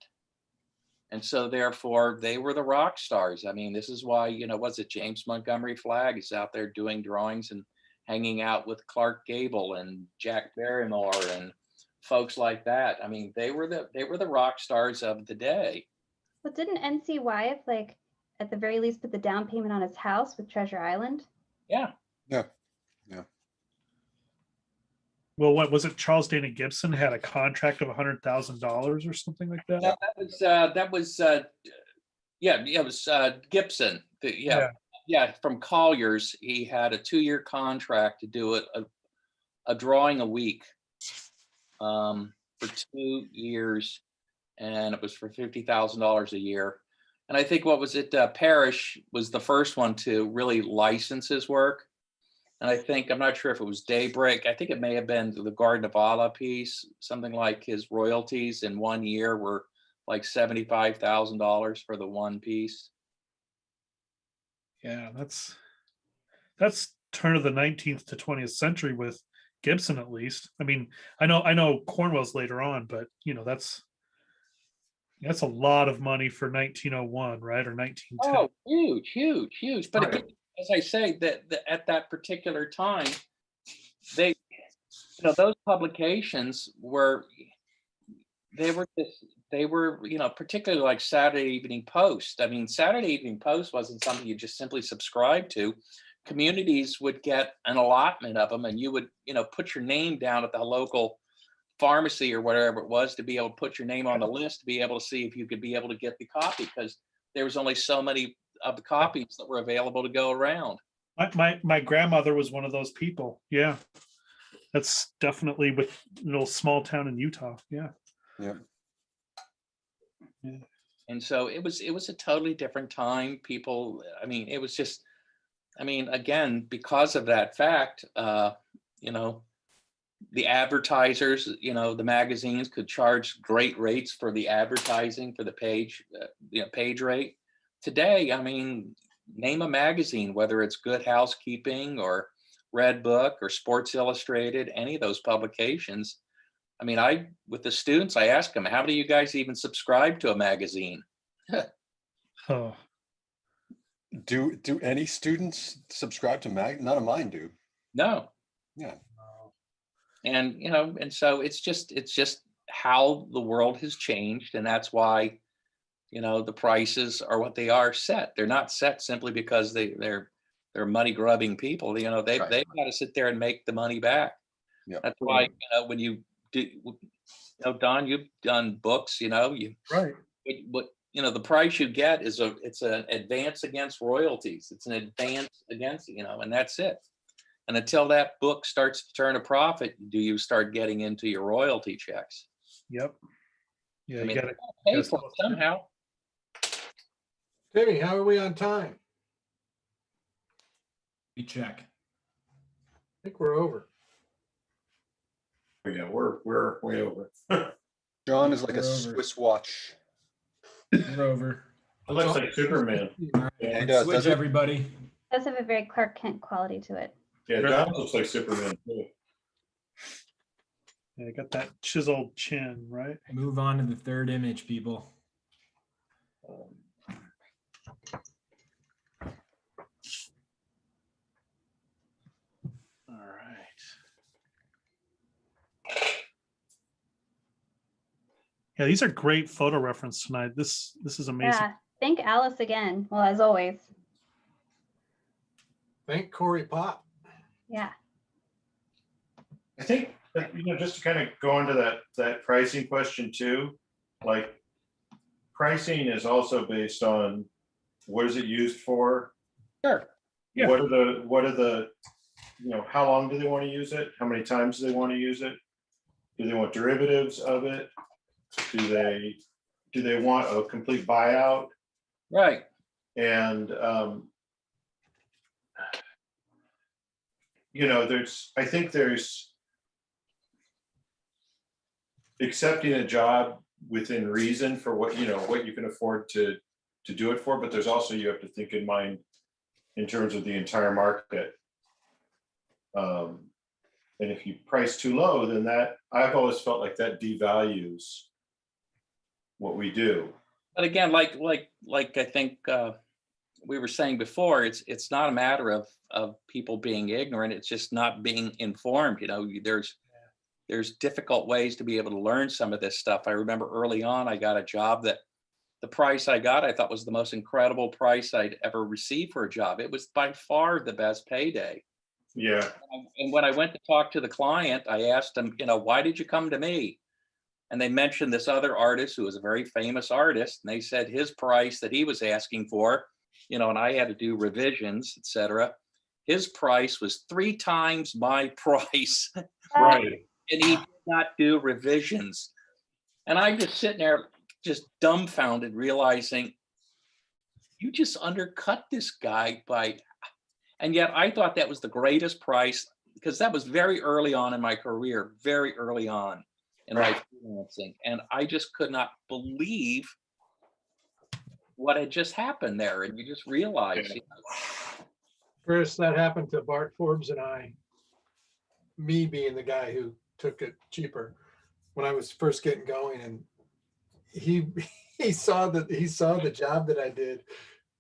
And so therefore they were the rock stars. I mean, this is why, you know, was it James Montgomery Flagg is out there doing drawings and hanging out with Clark Gable and Jack Barrymore and folks like that. I mean, they were the rock stars of the day. But didn't NC Wyeth, like, at the very least, put the down payment on his house with Treasure Island? Yeah. Well, what was it? Charles Dana Gibson had a contract of $100,000 or something like that. No, that was it was Gibson. From Collier's. He had a 2-year contract to do a drawing a week for 2 years, and it was for $50,000 a year. And I think Parrish was the first one to really license his work. And I'm not sure if it was Daybreak. I think it may have been the Garden of Allah piece, something like his royalties in 1 year were like $75,000 for the one piece. Yeah, that's turn of the 19th to 20th century with Gibson, at least. I mean, I know Cornwell's later on, but you know, that's a lot of money for 1901, right? Or 1910. Oh, huge. But again, as I say, that at that particular time, those publications were particularly like Saturday Evening Post. I mean, Saturday Evening Post wasn't something you just simply subscribed to. Communities would get an allotment of them, and you would, put your name down at the local pharmacy or whatever it was to be able to put your name on the list to be able to see if you could be able to get the copy, because there was only so many of the copies that were available to go around. My grandmother was one of those people. Yeah, that's definitely with a little small town in Utah. Yeah. And so it was a totally different time. People, I mean, it was just, again, because of that fact, the advertisers, the magazines could charge great rates for the advertising for the page, page rate. Today, name a magazine, whether it's Good Housekeeping or Red Book or Sports Illustrated, any of those publications. With the students, I ask them, how do you guys even subscribe to a magazine? Oh. Do any students subscribe to none of mine do. No. Yeah. And and so it's just how the world has changed, and that's why the prices are what they are set. They're not set simply because they're money grubbing people. They've got to sit there and make the money back. Yeah. That's why when you do, Don, you've done books. Right. The price you get is it's an advance against royalties. It's an advance against and that's it. And until that book starts to turn a profit, do you start getting into your royalty checks? Yep. Yeah, you you got to pay for it somehow. Timmy, how are we on time? We check. I think we're over. Yeah, we're way over. John is like a We're over. Swiss watch. We're over. It looks like Superman. All right, Yeah, he let's does, switch does it? everybody. Does have a very Clark Kent quality to it. Yeah, John looks like Superman too. Yeah, got that chiseled chin, right? Move on to the third image, people. All right. Yeah, these are great photo reference tonight. This is amazing. Yeah. Thank Alice again. Well, as always. Thank Corey Pop. Yeah. I think that, just to kind of go into that pricing question too, like pricing is also based on what is it used for? Sure. Yeah. What are the, how long do they want to use it? How many times do they want to use it? Do they want derivatives of it? Do they want a complete buyout? Right. And I think there's accepting a job within reason for what you can afford to do it for, but there's also, you have to think in mind in terms of the entire market. And if you price too low, then that, I've always felt like that devalues what we do. But again, like I think we were saying before, it's not a matter of people being ignorant. It's just not being informed. There's difficult ways to be able to learn some of this stuff. I remember early on, I got a job that the price I got, I thought was the most incredible price I'd ever received for a job. It was by far the best payday. Yeah. And when I went to talk to the client, I asked them, why did you come to me? And they mentioned this other artist who was a very famous artist. And they said his price that he was asking for, and I had to do revisions, etc. His price was 3 times my price. Right. And he did not do revisions. And I'm just sitting there just dumbfounded, realizing you just undercut this guy and yet I thought that was the greatest price, because that was very early on in my career, very early on in my freelancing. And I just could not believe what had just happened there. And you just realize. Chris, that happened to Bart Forbes and I, me being the guy who took it cheaper when I was first getting going. And he saw the job that I did,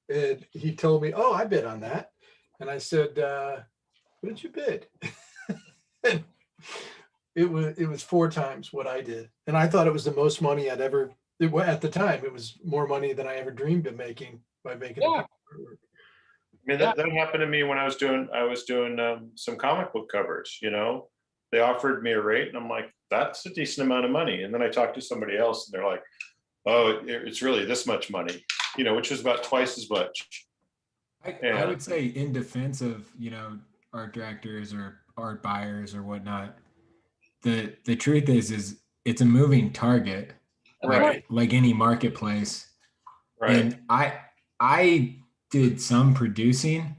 and he told me, "Oh, I bid on that." And I said, "What did you bid?" And it was 4 times what I did. And I thought it was the most money I'd ever, at the time, it was more money than I ever dreamed of making by making Yeah. artwork. I mean, that happened to me when I was doing some comic book covers. They offered me a rate, and I'm like, that's a decent amount of money. And then I talked to somebody else, and they're like, oh, it's really this much money, which was about twice as much. I would say, in defense of art directors or art buyers or whatnot, the truth is it's a moving target, Right. like any marketplace. Right. And I did some producing,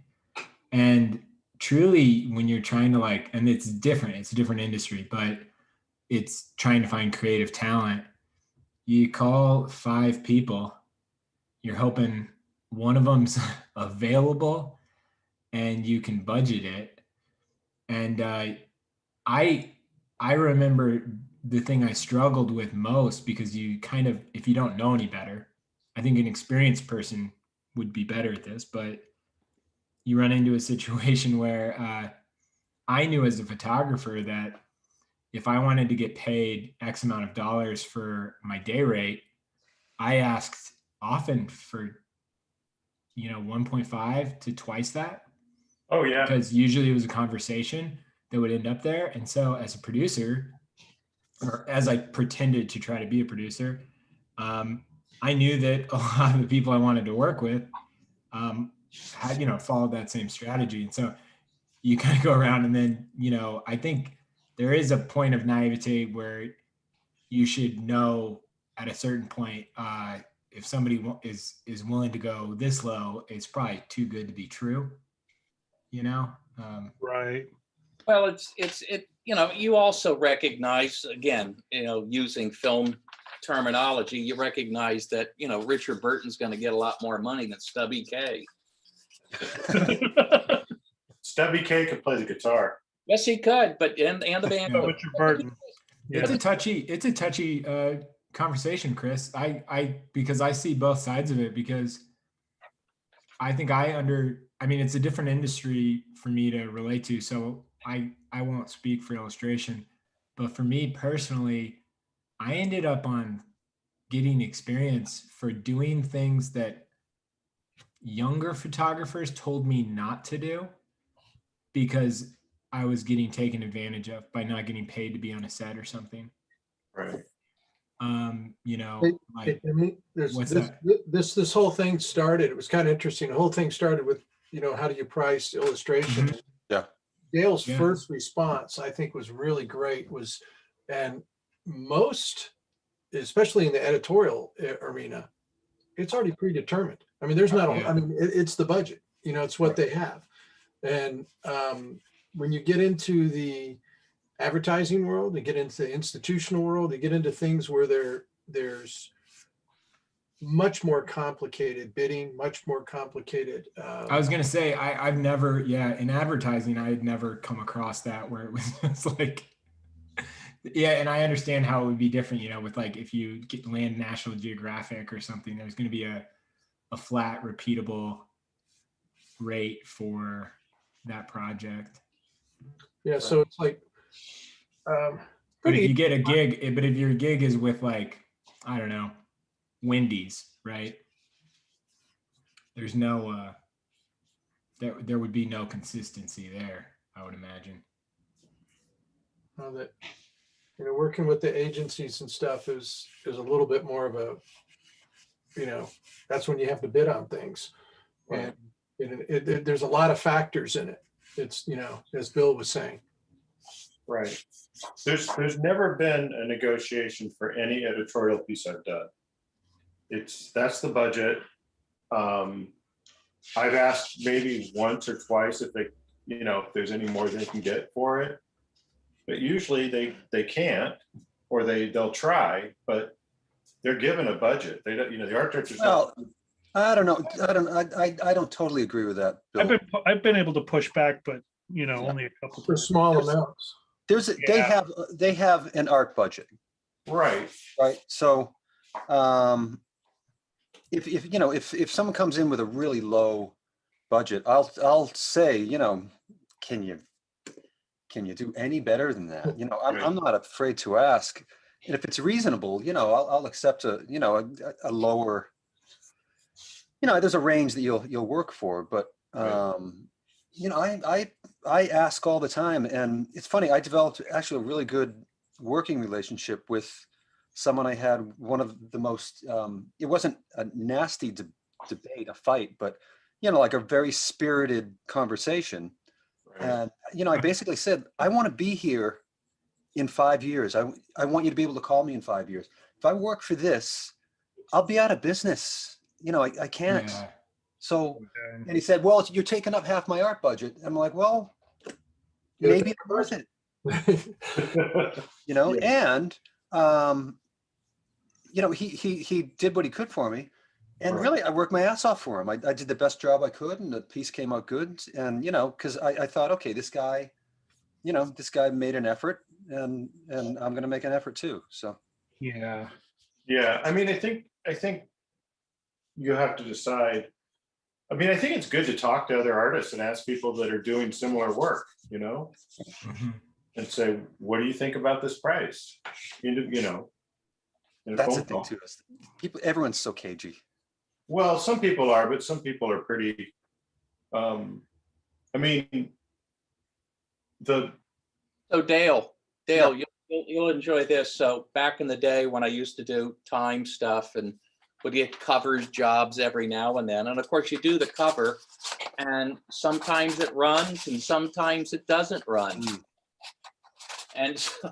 and truly, when you're trying to and it's a different industry, but it's trying to find creative talent. You call 5 people, you're hoping one of them's available and you can budget it. And I remember the thing I struggled with most, because you kind of, if you don't know any better, I think an experienced person would be better at this, but you run into a situation where I knew as a photographer that if I wanted to get paid X amount of dollars for my day rate, I asked often for 1.5 to twice that. Oh yeah. Because usually it was a conversation that would end up there. And so as a producer, or as I pretended to try to be a producer, I knew that a lot of the people I wanted to work with had followed that same strategy. And so you kind of go around, and then I think there is a point of naivete where you should know at a certain point, if somebody is willing to go this low, it's probably too good to be true. Right. Well, it, you know, you also recognize, again, you know, using film terminology, you recognize that, you know, Richard Burton's going to get a lot more money than Stubby K. Stubby K could play the guitar. Yes, he could, but and the band. Yeah. Richard Burton. It's Yeah. a touchy conversation, Chris. Because I see both sides of it, because I think I mean, it's a different industry for me to relate to. So I won't speak for illustration, but for me personally, I ended up on getting experience for doing things that younger photographers told me not to do, because I was getting taken advantage of by not getting paid to be on a set or something. Right. You know, Hey, like, I mean, there's what's this whole thing started. It was kind of interesting. The whole thing started with, you know, how do you price illustration? Mhm. Yeah. Dale's Yeah. first response, I think, was really great. And most, especially in the editorial arena, it's already predetermined. I mean, there's not. Yeah. I mean, it's the budget. You know, it's what they have. And when you get into the advertising world, you get into the institutional world, you get into things where there's much more complicated bidding, much more complicated. I was gonna say I've never, in advertising, I had never come across that where it was just like, yeah, and I understand how it would be different, you know, with like if you land National Geographic or something, there's gonna be a flat, repeatable rate for that project. Yeah, so it's like But pretty if you get a gig, but if your gig is with like, I don't know, Wendy's, right? There's no, there would be no consistency there, I would imagine. that, you know, working with the agencies and stuff is a little bit more of a, you know, that's when you have to bid on things. And there's a lot of factors in it. It's, you know, as Bill was saying. Right. There's never been a negotiation for any editorial piece I've done. That's the budget. I've asked maybe once or twice if they, you know, if there's any more they can get for it, but usually they can't, or they'll try, but they're given a budget. They don't, you know, the art directors. Well, I don't know. I don't totally agree with that, Bill. I've been able to push back, but you know, only a couple For times. small amounts. They have an art budget, Right. right? So if you know, if someone comes in with a really low budget, I'll say, you know, can you do any better than that? You know, I'm not afraid to ask, and if it's reasonable, you know, I'll accept a lower. You know, there's a range that you'll work for, but you know, I ask all the time, and it's funny. I developed actually a really good working relationship with someone I had one of the most. It wasn't a nasty debate, a fight, but you know, like a very spirited conversation. Right. And you know, I basically said, I want to be here in 5 years. I want you to be able to call me in 5 years. If I work for this, I'll be out of business. You know, I can't. Yeah. So, and he said, well, you're taking up half my art budget. I'm like, well, maybe it's worth it, you know? And, you know, he did what he could for me. And really, I worked my ass off for him. I did the best job I could, and the piece came out good. And, you know, because I thought, okay, this guy, you know, this guy made an effort, and I'm going to make an effort too. So, Yeah. Yeah. I mean, I think you have to decide. I mean, I think it's good to talk to other artists and ask people that are doing similar work, you know, and say, what do you think about this price? You know, in a that's the phone thing call. too. Everyone's so cagey. Well, some people are, but some people are pretty, I mean, So Dale, you'll enjoy this. So back in the day when I used to do time stuff and would get covers jobs every now and then, and of course you do the cover, and sometimes it runs and sometimes it doesn't run. And so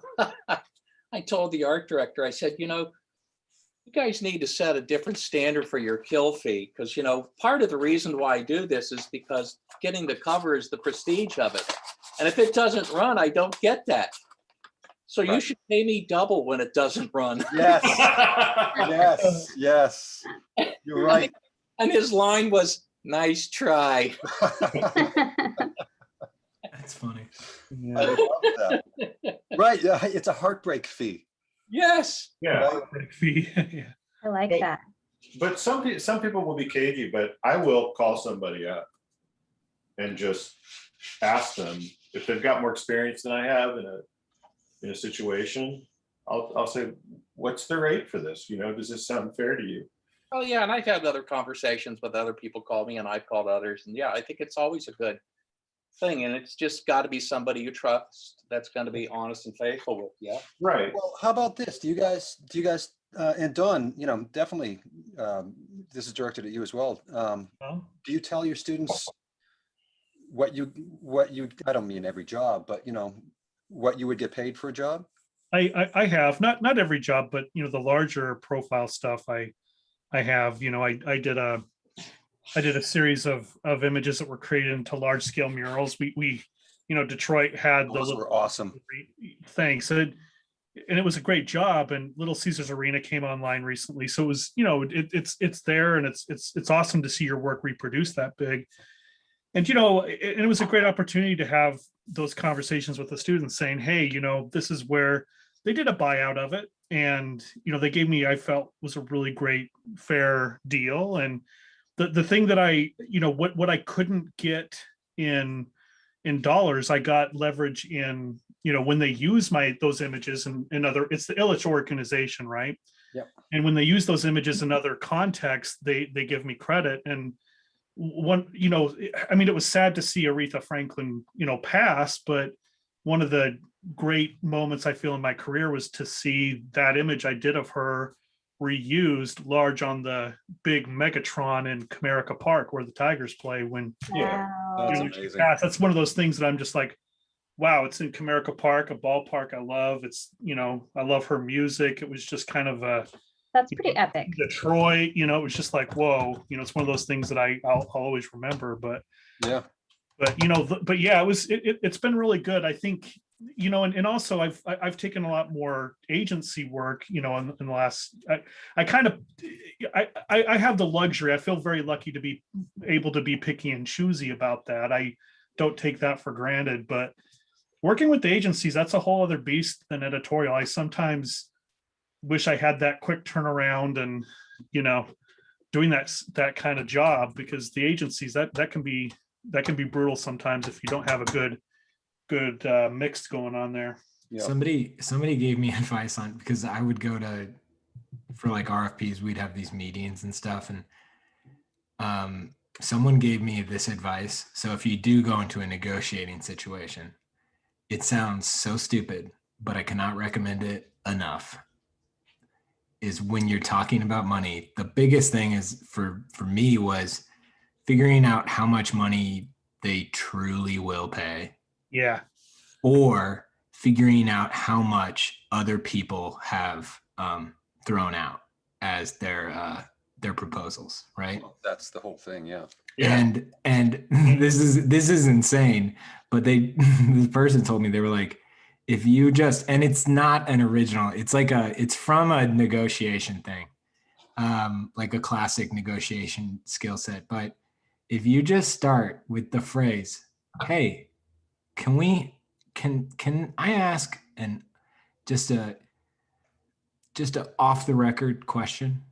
I told the art director, I said, you know, you guys need to set a different standard for your kill fee, because, you know, part of the reason why I do this is because getting the cover is the prestige of it. And if it doesn't run, I don't get that. So you Right. should pay me double when it doesn't run. Yes, yes, yes. You're right. And his line was, nice try. That's funny. I love that. Right, yeah, it's a heartbreak fee. Yes. Yeah, Yeah. I like But- that. but some people will be cagey, but I will call somebody up and just ask them if they've got more experience than I have in a situation. I'll say, what's the rate for this? You know, does this sound fair to you? Oh, yeah. And I've had other conversations with other people call me and I've called others. And yeah, I think it's always a good thing. And it's just got to be somebody you trust that's going to be honest and faithful with you. Right. Well, how about this? Do you guys, and Dawn, you know, definitely, this is directed at you as well. Well, Do you tell your students what you, I don't mean every job, but you know, what you would get paid for a job? I have not every job, but you know, the larger profile stuff I have, you know, I did a series of images that were created into large scale murals. We you know, Detroit had the Those little, were awesome. thanks. And it was a great job, and Little Caesars Arena came online recently. So it was, you know, it's there, and it's awesome to see your work reproduced that big. And, you know, it was a great opportunity to have those conversations with the students saying, hey, you know, this is where they did a buyout of it. And, you know, they gave me, I felt was a really great, fair deal. And the thing that you know, what I couldn't get in dollars, I got leverage in, you know, when they use those images and other, it's the Illich organization, right? Yep. And when they use those images in other contexts, they give me credit. And one, you know, I mean, it was sad to see Aretha Franklin, you know, pass, but one of the great moments I feel in my career was to see that image I did of her reused large on the big Megatron in Comerica Park where the Tigers play when Yeah, Wow. That's you know, she amazing. passed. That's one of those things that I'm just like, wow, it's in Comerica Park, a ballpark I love. It's, you know, I love her music. It was just kind of a That's pretty epic. Detroit, you know, it was just like, whoa, you know, it's one of those things that I'll always remember. But you know, but yeah, it's been really good. I think, you know, and also I've taken a lot more agency work, you know, in the last, I kind of, I have the luxury. I feel very lucky to be able to be picky and choosy about that. I don't take that for granted, but working with the agencies, that's a whole other beast than editorial. I sometimes wish I had that quick turnaround and, you know, doing that kind of job, because the agencies that can be brutal sometimes if you don't have a good mix going on there. Yeah. Somebody gave me advice on, because I would go for like RFPs, we'd have these meetings and stuff, and someone gave me this advice. So if you do go into a negotiating situation, it sounds so stupid, but I cannot recommend it enough, is when you're talking about money, the biggest thing is for me was figuring out how much money they truly will pay. Yeah. Or figuring out how much other people have thrown out as their proposals, right? Well, that's the whole thing. Yeah. Yeah. And this is insane, but the person told me, they were like, if you just, and it's not an original, it's from a negotiation thing, like a classic negotiation skill set. But if you just start with the phrase, hey, can I ask just a off the record question?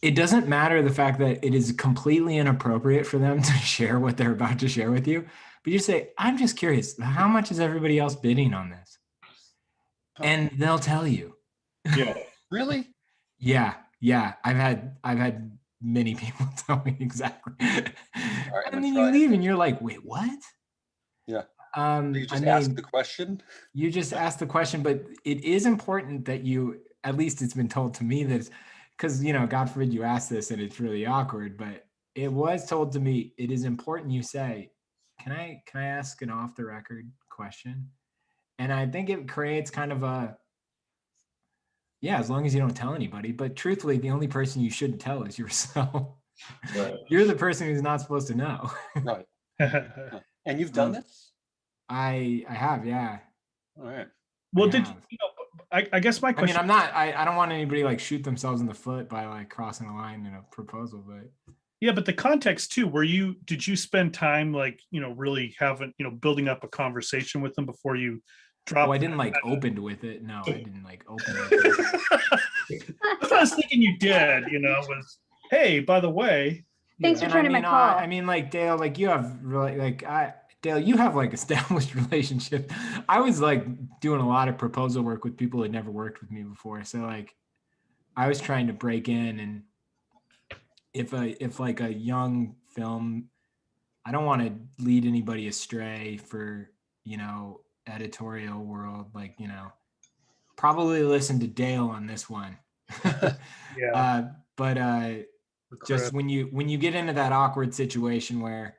It doesn't matter the fact that it is completely inappropriate for them to share what they're about to share with you, but you say, I'm just curious, how much is everybody else bidding on this? And they'll tell you. Yeah. Really? Yeah. I've had many people tell me exactly. right, And then you leave and you're like, wait, what? Yeah. You just I ask mean, the question. You just ask the question, but it is important that you, at least it's been told to me that, because, you know, God forbid you ask this and it's really awkward, but it was told to me, it is important you say, can I ask an off the record question? And I think it creates kind of a, yeah, as long as you don't tell anybody, but truthfully, the only person you shouldn't tell is yourself. Right. You're the person who's not supposed to know. Right. And you've done Um, this? I have, yeah. All right. Well, I did have. you know? I guess my I mean, question. I'm not. I don't want anybody like shoot themselves in the foot by like crossing a line in a proposal, but Yeah, but the context too. Did you spend time like really having building up a conversation with them before you oh, I dropped? didn't like opened with it. No, I didn't like open with it. That's what I was thinking you did. Was hey, by the way. Thanks for And I turning my mean, call. I mean, like Dale, like you have really, like Dale, you have like established relationship. I was like doing a lot of proposal work with people that never worked with me before, so like I was trying to break in, and if like a young film, I don't want to lead anybody astray for editorial world, like probably listen to Dale on this one. Yeah. But just when you get into that awkward situation where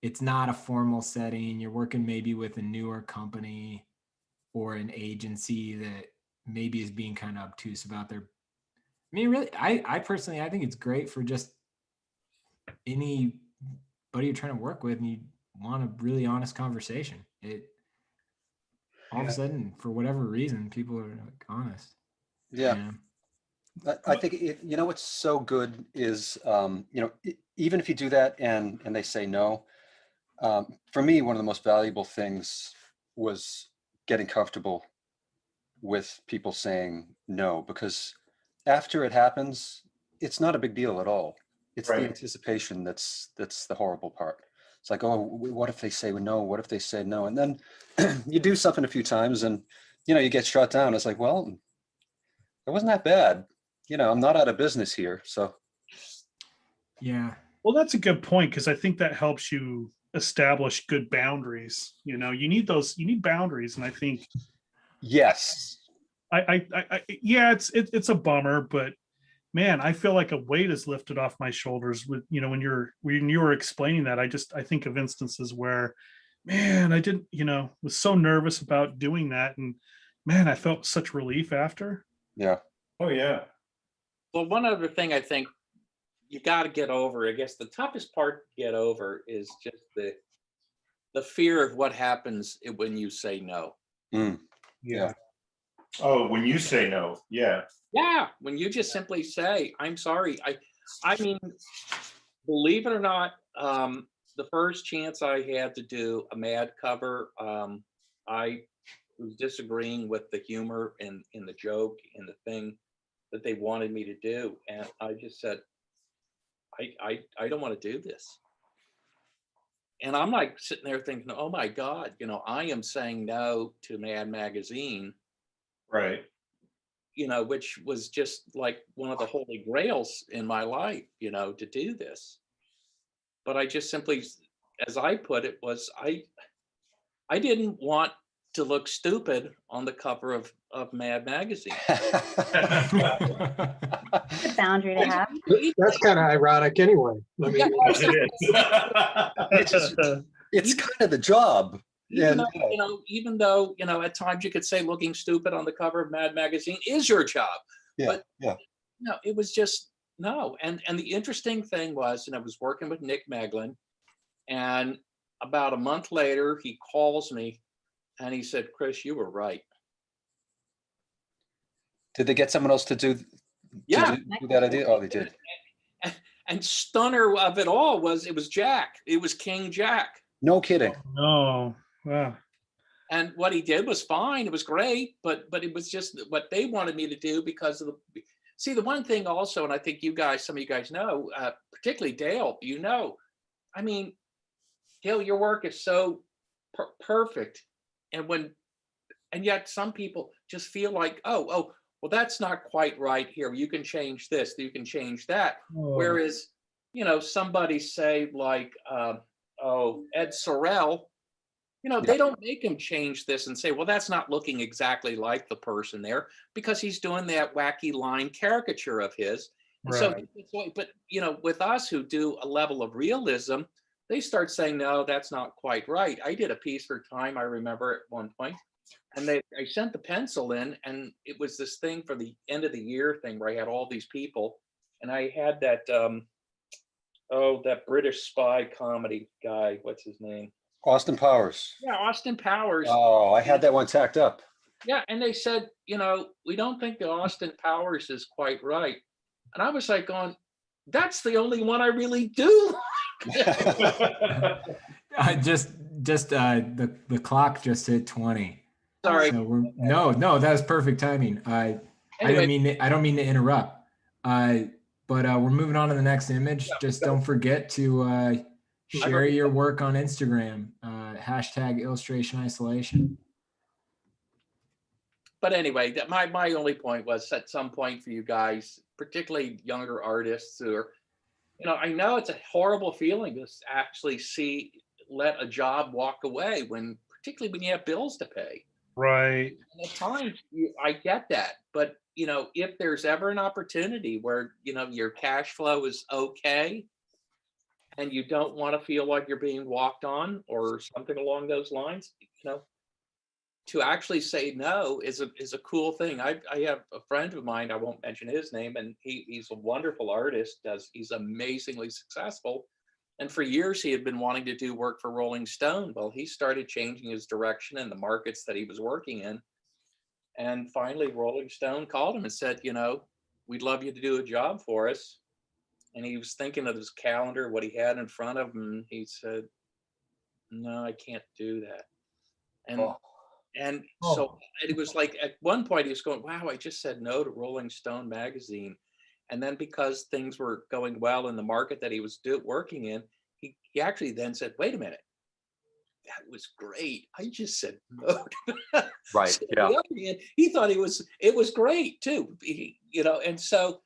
it's not a formal setting, you're working maybe with a newer company or an agency that maybe is being kind of obtuse about their. I mean, really, I personally, I think it's great for just anybody you're trying to work with and you want a really honest conversation. All of a sudden, for whatever reason, people are like honest. Yeah. I think what's so good is even if you do that and they say no, for me one of the most valuable things was getting comfortable with people saying no, because after it happens, it's not a big deal at all. It's the anticipation that's the horrible part. It's like, oh, what if they say no? What if they say no? And then you do something a few times and you get shut down. It's like, well, it wasn't that bad. I'm not out of business here. So. Yeah. Well, that's a good point, because I think that helps you establish good boundaries. You need boundaries. And I think. Yes. Yeah, it's a bummer, but man, I feel like a weight is lifted off my shoulders with, when you were explaining that. I think of instances where, man, I didn't, was so nervous about doing that. And man, I felt such relief after. Yeah. Oh, yeah. Well, one other thing I think you got to get over, I guess the toughest part to get over is just the fear of what happens when you say no. Yeah. Oh, when you say no. Yeah. Yeah. When you just simply say, I'm sorry. I mean, believe it or not, the first chance I had to do a Mad cover, I was disagreeing with the humor and in the joke and the thing that they wanted me to do. And I just said, I don't want to do this. And I'm like sitting there thinking, oh my God, I am saying no to Mad Magazine. Right. Which was just like one of the holy grails in my life, to do this. But I just simply, as I put it, was I didn't want to look stupid on the cover of Mad Magazine. Good boundary to have. That's kind of ironic anyway. I mean, it's kind of the job. Even though at times you could say looking stupid on the cover of Mad Magazine is your job. But it was just no. And the interesting thing was, I was working with Nick Meglin, and about a month later he calls me and he said, Chris, you were right. Did they get someone else to do that idea? Oh, they did. And stunner of it all was it was Jack. It was King Jack. No kidding. No. Wow. And what he did was fine. It was great, but it was just what they wanted me to do because of the one thing also, and I think some of you guys know, particularly Dale, I mean, Dale, your work is so perfect. And yet some people just feel like, oh, well, that's not quite right here. You can change this, you can change that. Oh. Whereas, somebody say like, Ed Sorrell, they don't make him change this and say, well, that's not looking exactly like the person there, because he's doing that wacky line caricature of his. Right. So, but, with us who do a level of realism, they start saying, no, that's not quite right. I did a piece for Time, I remember at one point, and I sent the pencil in, and it was this thing for the end of the year thing where I had all these people, and I had that, that British spy comedy guy, what's his name? Austin Powers. Yeah, Austin Powers. Oh, I had that one tacked up. Yeah, and they said, we don't think the Austin Powers is quite right. And I was like going, that's the only one I really do. The clock just hit 20. Sorry. So no, that was perfect timing. I don't mean to interrupt. But we're moving on to the next image. Just don't forget to share your work on Instagram. Hashtag illustration isolation. But anyway, my only point was at some point for you guys, particularly younger artists who are, I know it's a horrible feeling to actually let a job walk away particularly when you have bills to pay. Right. And at times I get that, but if there's ever an opportunity where, your cash flow is okay and you don't want to feel like you're being walked on or something along those lines, to actually say no is a cool thing. I have a friend of mine, I won't mention his name, and he's a wonderful artist, he's amazingly successful. And for years he had been wanting to do work for Rolling Stone. Well, he started changing his direction in the markets that he was working in. And finally Rolling Stone called him and said, we'd love you to do a job for us. And he was thinking of his calendar, what he had in front of him. He said, no, I can't do that. And so it was like, at one point he was going, wow, I just said no to Rolling Stone magazine. And then because things were going well in the market that he was working in, he actually then said, wait a minute, that was great. I just said no. Right. So Yeah. on the other hand, he thought it was great too. And so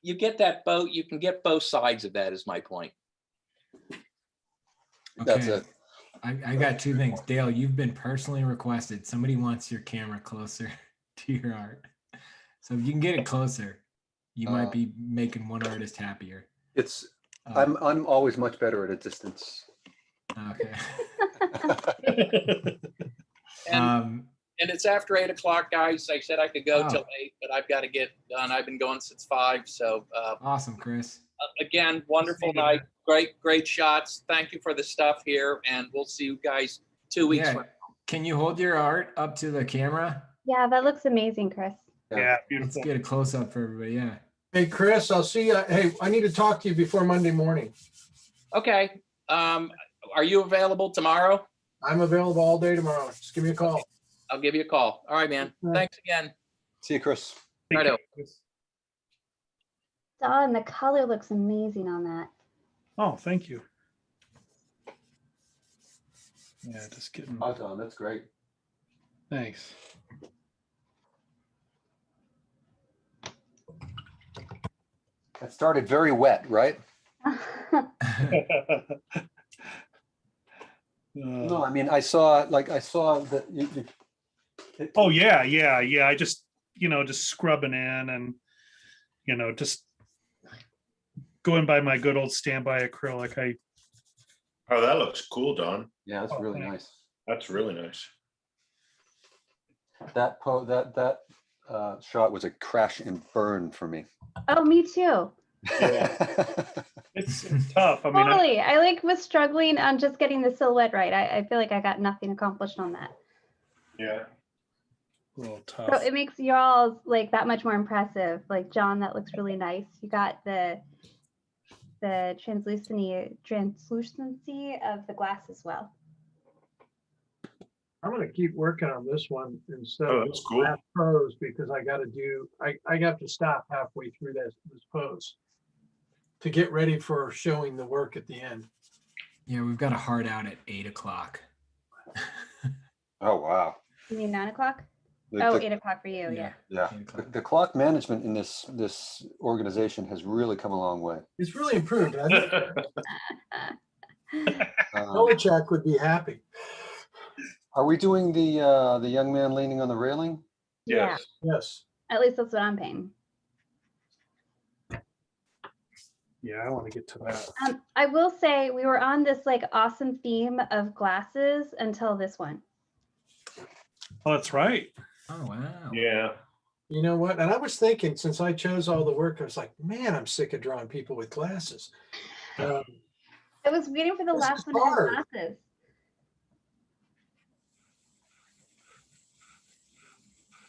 you get that you can get both sides of that is my point. That's it. I got two things. Dale, you've been personally requested. Somebody wants your camera closer to your art. So if you can get it closer, you might be making one artist happier. I'm always much better at a distance. Okay. And it's after 8 o'clock, guys. I said I could go till 8, but I've got to get done. I've been going since 5. So awesome, Chris. Again, wonderful night. Great shots. Thank you for the stuff here, and we'll see you guys 2 weeks from now. Can you hold your art up to the camera? Yeah, that looks amazing, Chris. Yeah, beautiful. Let's get a close up for everybody. Yeah. Hey, Chris, I'll see you. Hey, I need to talk to you before Monday morning. Okay. Are you available tomorrow? I'm available all day tomorrow. Just give me a call. I'll give you a call. All right, man. Thanks again. See you, Chris. Righto. Don, the color looks amazing on that. Oh, thank you. Yeah, just kidding. Oh, Don, that's great. Thanks. That started very wet, right? No, I mean, I saw that. Oh yeah. I just, just scrubbing in and, just going by my good old standby acrylic. Oh, that looks cool, Don. Yeah, that's really nice. That's really nice. That shot was a crash and burn for me. Oh, me too. It's tough. I mean, Totally. I was struggling on just getting the silhouette right. I feel like I got nothing accomplished on that. Yeah. a little So tough. it makes y'all's that much more impressive. Like John, that looks really nice. You got the translucency of the glass as well. I'm going to keep working on this one instead Oh, of that's cool. that pose because I got to stop halfway through this pose to get ready for showing the work at the end. Yeah, we've got a hard out at 8 o'clock. Oh, wow. You mean 9 o'clock? The- Oh, the- 8 o'clock for you. Yeah. Yeah, 8 o'clock. the clock management in this organization has really come a long way. It's really improved. I think Um, Belichick would be happy. Are we doing the young man leaning on the railing? Yeah. Yes. Yes. At least that's what I'm paying. Yeah, I want to get to that. I will say we were on this awesome theme of glasses until this one. Oh, that's right. Oh, wow. Yeah. You know what? And I was thinking, since I chose all the work, I was like, man, I'm sick of drawing people with glasses. I was waiting for the This last is one to have hard. glasses.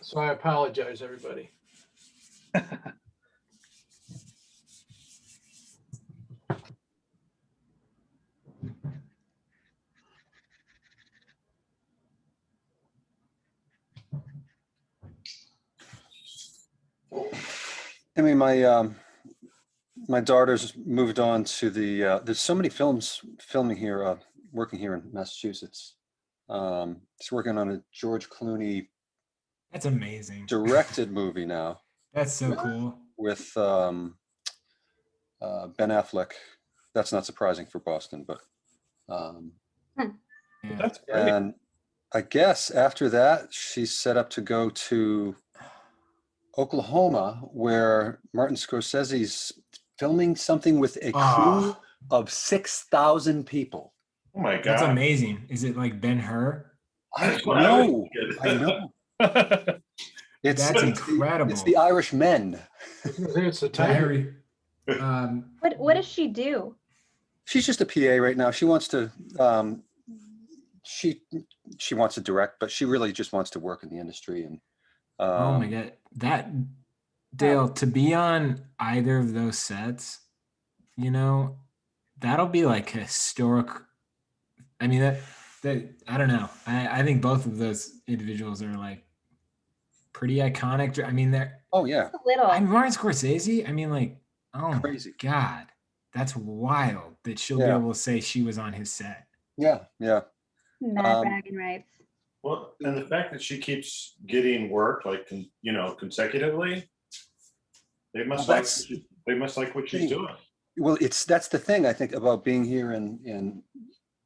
So I apologize, everybody. I mean, my daughter's moved on to the, there's so many films filming here, working here in Massachusetts. She's working on a George Clooney That's amazing. directed movie now That's so cool. with Ben Affleck. That's not surprising for Boston, but Yeah. That's great. and I guess after that she's set up to go to Oklahoma, where Martin Scorsese's filming something with a crew Ah, of 6,000 people. Oh my that's God. amazing. Is it like Ben-Hur? I That's what I was know, I know. It's That's it's the- incredible. It's the Irish Men. It's the time. Very. What does she do? She's just a PA right now. She wants to, she wants to direct, but she really just wants to work in the industry. And Oh my God. That Dale, to be on either of those sets, you know, that'll be like historic. I mean, that I don't know. I think both of those individuals are like pretty iconic. I mean, they're oh yeah, A little. I mean, Martin Scorsese. I mean, like, oh Crazy. my God, that's wild that she'll Yeah. be able to say she was on his set. yeah. Mad bragging rights. Well, and the fact that she keeps getting work like consecutively, they must Well, like that's- they must like what she's doing. Well, that's the thing I think about being here in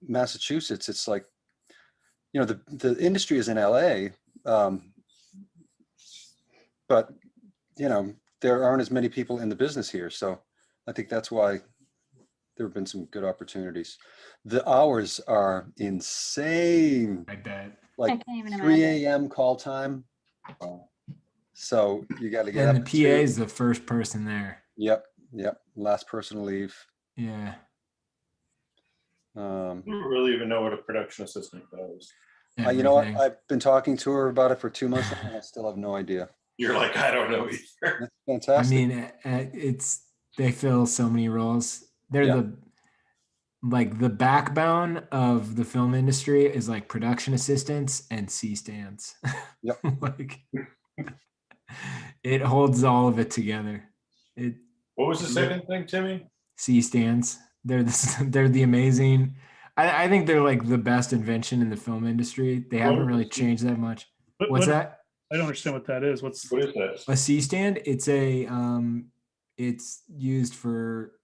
Massachusetts. It's like, you know, the industry is in LA, but you know, there aren't as many people in the business here. So I think that's why there have been some good opportunities. The hours are insane, I bet. I like can't even 3 imagine. a.m. call time. So you got to get And up the at PA 2. is the first person there. Yep. Last person to leave. Yeah. I don't really even know what a production assistant does. You know what? Everything. I've been talking to her about it for 2 months now, and I still have no idea. You're like, I don't know either. That's I fantastic. mean, they fill so many roles. They're Yeah. the backbone of the film industry is like production assistants and C-stands. Yep. Like it holds all of it together. It What was the second thing, Timmy? C-stands. They're the amazing. I think they're like the best invention in the film industry. They haven't What really is- changed that much. What- What's what- that? I don't understand what that is. What's What is that? A C-stand? It's it's used for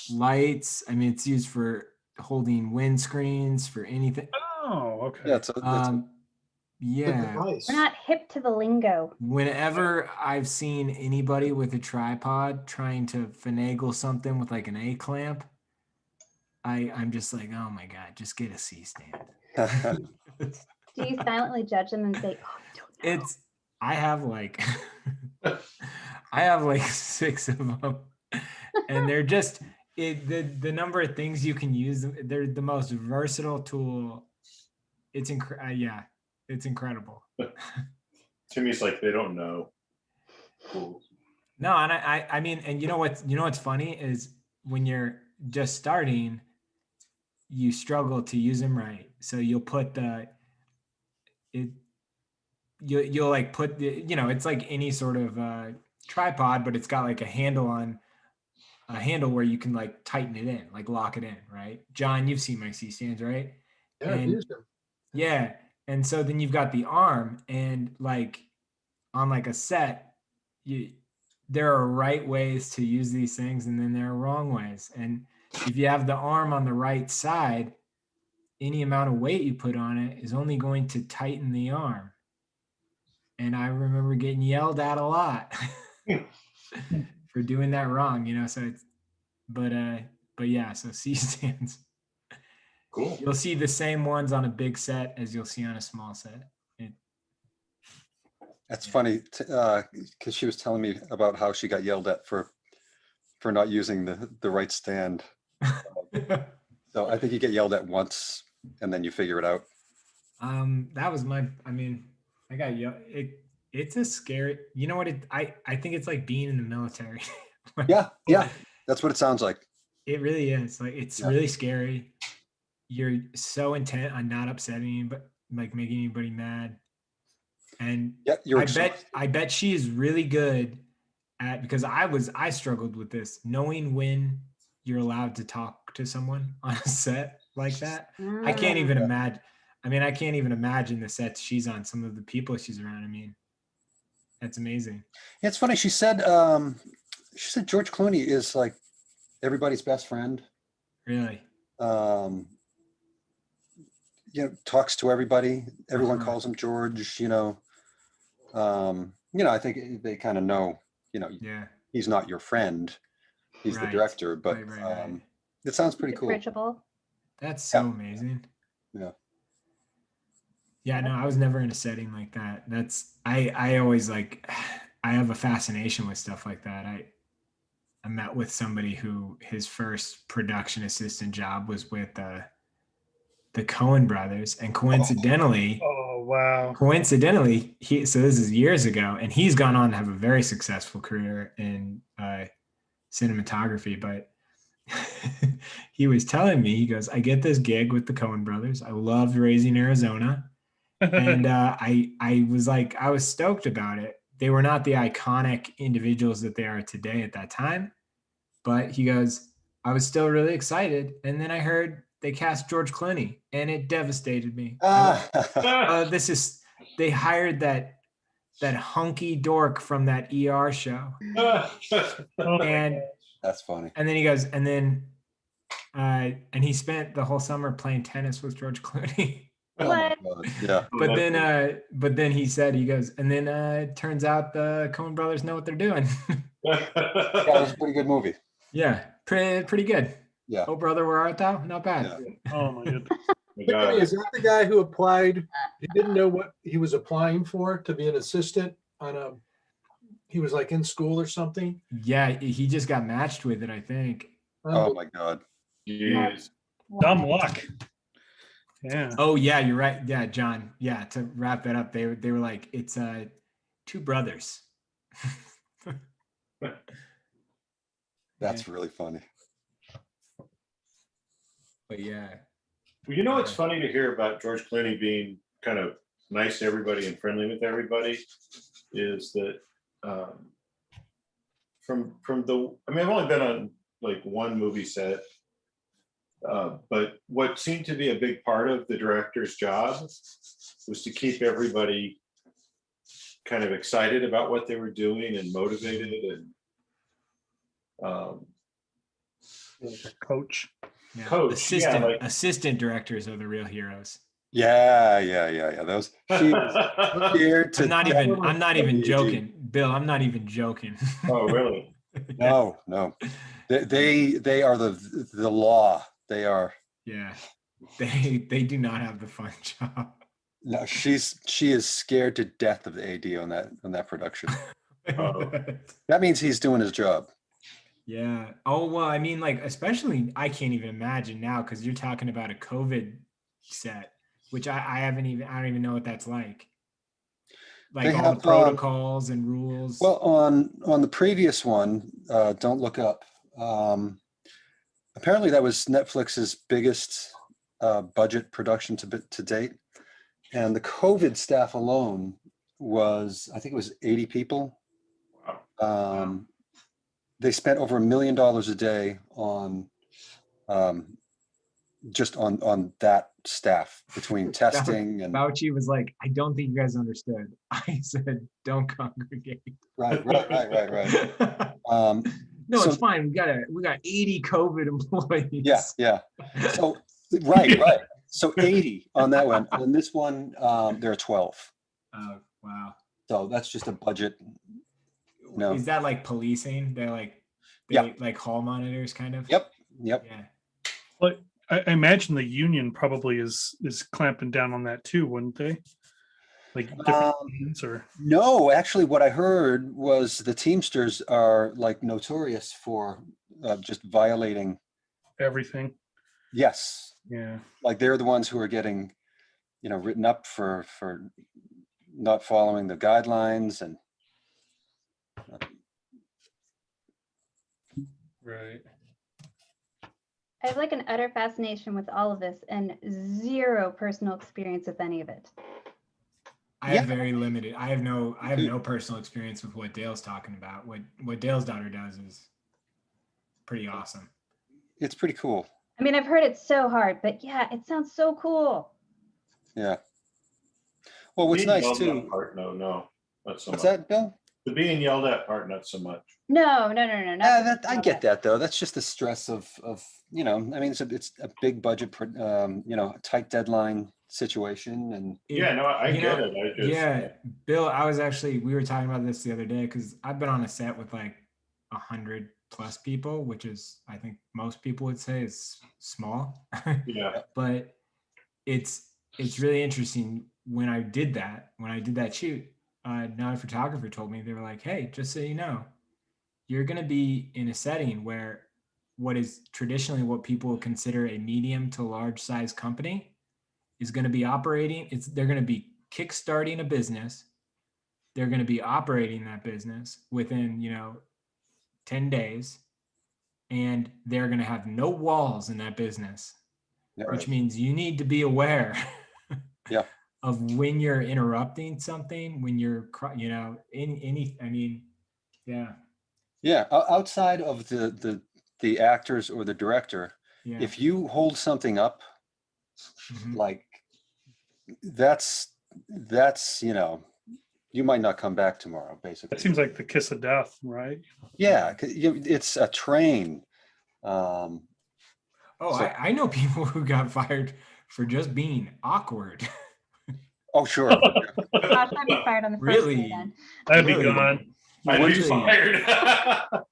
lights. I mean, it's used for holding windscreens for anything. oh, okay. Yeah, it's Yeah. Device. We're not hip to the lingo. Whenever I've seen anybody with a tripod trying to finagle something with like an A clamp, I'm just like, oh my God, just get a C-stand. Do you silently judge them and say, "Oh, I don't know"? I have like I have like 6 of them, and they're just the number of things you can use them. They're the most versatile tool. It's it's incredible. Timmy's like, they don't know. Cool. No, and I mean, and you know what's funny is when you're just starting, you struggle to use them right. So you'll put you'll like put it's like any sort of tripod, but it's got like a handle where you can like tighten it in, like lock it in, right? John, you've seen my C-stands, right? Yeah, I've And- used them. Yeah. And so then you've got the arm, and like on like a set, there are right ways to use these things, and then there are wrong ways. And if you have the arm on the right side, any amount of weight you put on it is only going to tighten the arm. And I remember getting yelled at a lot for doing that wrong, so it's, but yeah, so C-stands, Cool. you'll see the same ones on a big set as you'll see on a small set. That's funny because she was telling me about how she got yelled at for not using the right stand. So I think you get yelled at once and then you figure it out. That was I got it's a scary, you know what I think it's like being in the military. Like, Yeah, yeah, that's what it sounds like. it really is. Like it's Yeah. really scary. You're so intent on not upsetting, but like making anybody mad. And Yeah, you're I bet she is really good at, because I struggled with this, knowing when you're allowed to talk to someone on a set like that. I can't even Yeah. imagine. I mean, I can't even imagine the sets she's on, some of the people she's around. I mean, that's amazing. It's funny. She said George Clooney is like everybody's best friend. Really. Talks to everybody. Everyone Uh-huh. calls him George. I think they kind of know. Yeah. He's not your friend. He's the Right. director, but Right. it sounds pretty cool. Approachable. That's so amazing. Yeah. Yeah, no, I was never in a setting like that. I always like, I have a fascination with stuff like that. I met with somebody who his first production assistant job was with the Coen brothers, and coincidentally, Oh, wow. so this is years ago, and he's gone on to have a very successful career in cinematography. But he was telling me, he goes, I get this gig with the Coen brothers. I loved Raising Arizona. And I was like, I was stoked about it. They were not the iconic individuals that they are today at that time, but he goes, I was still really excited. And then I heard they cast George Clooney, and it devastated me. They hired that hunky dork from that ER show. And That's funny. and then he goes, and he spent the whole summer playing tennis with George Clooney. Oh my What? God. Yeah. But then he said, he goes, and then it turns out the Coen brothers know what they're doing. Yeah, it was a pretty good movie. Yeah, pretty good. Yeah. Oh, brother, where art thou? Not bad. Yeah. Oh my goodness. Is that the guy who applied? He didn't know what he was applying for to be an assistant he was like in school or something. Yeah, he just got matched with it, I think. Oh my God. Jeez. Dumb luck. Yeah. Oh yeah, you're right. Yeah, John. Yeah, to wrap it up, they were like, it's two brothers. That's really funny. But yeah. Well, you know what's funny to hear about George Clooney being kind of nice to everybody and friendly with everybody is that I've only been on like one movie set, but what seemed to be a big part of the director's job was to keep everybody kind of excited about what they were doing and motivated and Like a coach. Yeah. Coach, Assistant, yeah, like- assistant directors are the real heroes. Yeah. Those she is here to I'm not even AD. joking. Bill, I'm not even joking. Oh, really? No. They are the law. They are. Yeah. They do not have the fun job. No, she is scared to death of the AD on that production. Oh. That means he's doing his job. Yeah. Oh, well, I mean, like, especially, I can't even imagine now, because you're talking about a COVID set, which I don't even know what that's like. Like They all have, the protocols and rules. Well, on the previous one, Don't Look Up, apparently that was Netflix's biggest budget production to date. And the COVID staff alone was, I think it was 80 people. Wow. They spent over $1 million a day on just on that staff between testing and Fauci was like, I don't think you guys understood. I said, don't congregate. right. No, So- it's fine. We got 80 COVID employees. Yeah. So right. So 80 on that one. On this one, there are 12. Oh, wow. So that's just a budget. No. Is that like policing? They're like, Yeah. like hall monitors kind of? Yep. Yeah. But I imagine the union probably is clamping down on that too, wouldn't they? Like different unions or No, actually, what I heard was the Teamsters are like notorious for just violating. everything. Yes, Yeah. like they're the ones who are getting, written up for not following the guidelines and Right. I have like an utter fascination with all of this and zero personal experience with any of it. I Yeah. have very limited. I have no personal experience with what Dale's talking about. What Dale's daughter does is pretty awesome. it's pretty cool. I mean, I've heard it's so hard, but yeah, it sounds so cool. Yeah. Well, what's Being nice yelled at too. part, no, not so What's much. that, Bill? The being yelled at part, not so much. No. Yeah, I get that though. That's just the stress of I mean, it's a big budget, tight deadline situation, and Yeah, no, I you get know, it. I just, Yeah, Bill, we were talking about this the other day because I've been on a set with like 100 plus people, which is, I think most people would say is small. yeah. But it's really interesting. When I did that shoot, another photographer told me, they were like, hey, just so you know, you're going to be in a setting where what is traditionally what people would consider a medium to large size company is going to be operating. They're going to be kickstarting a business. They're going to be operating that business within, 10 days. And they're going to have no walls in that business, which means you need to be aware Yeah. of when you're interrupting something, when you're, yeah. Outside of the actors or the director, yeah. if you hold something up, Mhm. like that's you might not come back tomorrow, basically. That seems like the kiss of death, right? Yeah, it's a train. Oh, So- I know people who got fired for just being awkward. Oh, sure. Gosh, I'd be fired on the first Really? day then. I'd be Really? gone. I'd What be did you- fired.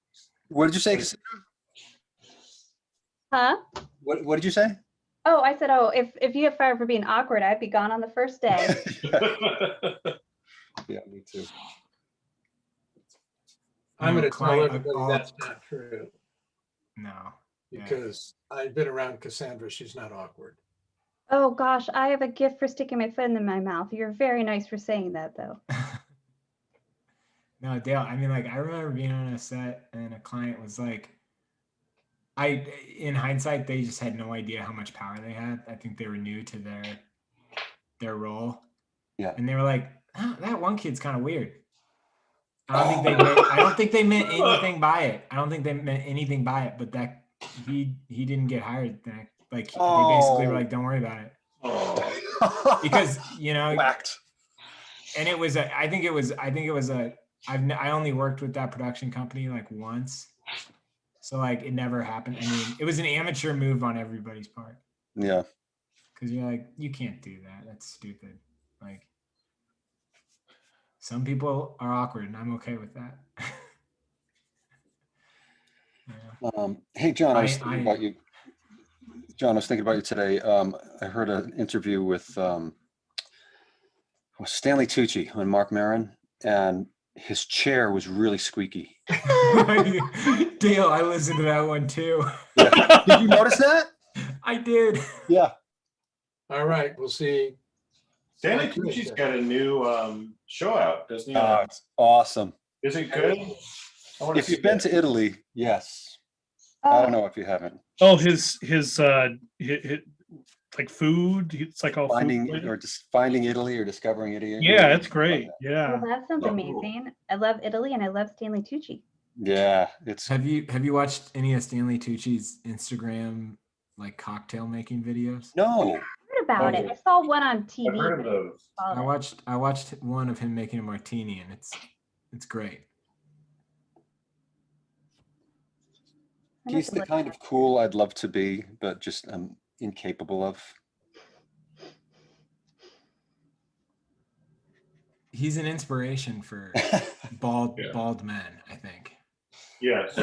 What did you say? Cassandra? Huh? What did you say? Oh, I said, if you get fired for being awkward, I'd be gone on the first day. Yeah, me too. I'm No, going to tell client- everybody all- that's not true No. Yeah. because I've been around Cassandra. She's not awkward. Oh gosh, I have a gift for sticking my foot in my mouth. You're very nice for saying that though. No, Dale, I mean, like, I remember being on a set and a client was like, in hindsight, they just had no idea how much power they had. I think they were new to their role. Yeah. And they were like, oh, that one kid's kind of weird. I don't think they meant anything by it. But that he didn't get hired. They basically were like, don't worry about it. Oh, Because, Whacked. and it was I only worked with that production company like once. So like it never happened. I mean, it was an amateur move on everybody's part. Yeah. Because you're like, you can't do that. That's stupid. Like some people are awkward and I'm okay with that. Yeah. Hey, John, I was I- thinking about you. John, I was thinking about you today. I heard an interview with Stanley Tucci on Mark Maron, and his chair was really squeaky. Dale, I listened to that one too. Yeah. Did you notice that? I did. Yeah. All right, we'll see. Stanley Tucci's got a new show out, doesn't he? It's awesome. Is it good? I wanna If you've see been it. to Italy, yes. I Oh, don't know if you haven't. Oh, his like food. It's like all food Finding related. or just finding Italy or discovering Italy. Yeah, it's great. Yeah. well, that sounds Oh, cool. amazing. I love Italy and I love Stanley Tucci. Yeah, it's Have you watched any of Stanley Tucci's Instagram like cocktail making videos? no. Heard about it. I saw one on TV. I've heard of but those. I I followed it. watched one of him making a martini and it's great. I'm gonna He's have to the look kind it of cool I'd love to be, but just I'm incapable of. He's an inspiration for bald men, I think. Yes.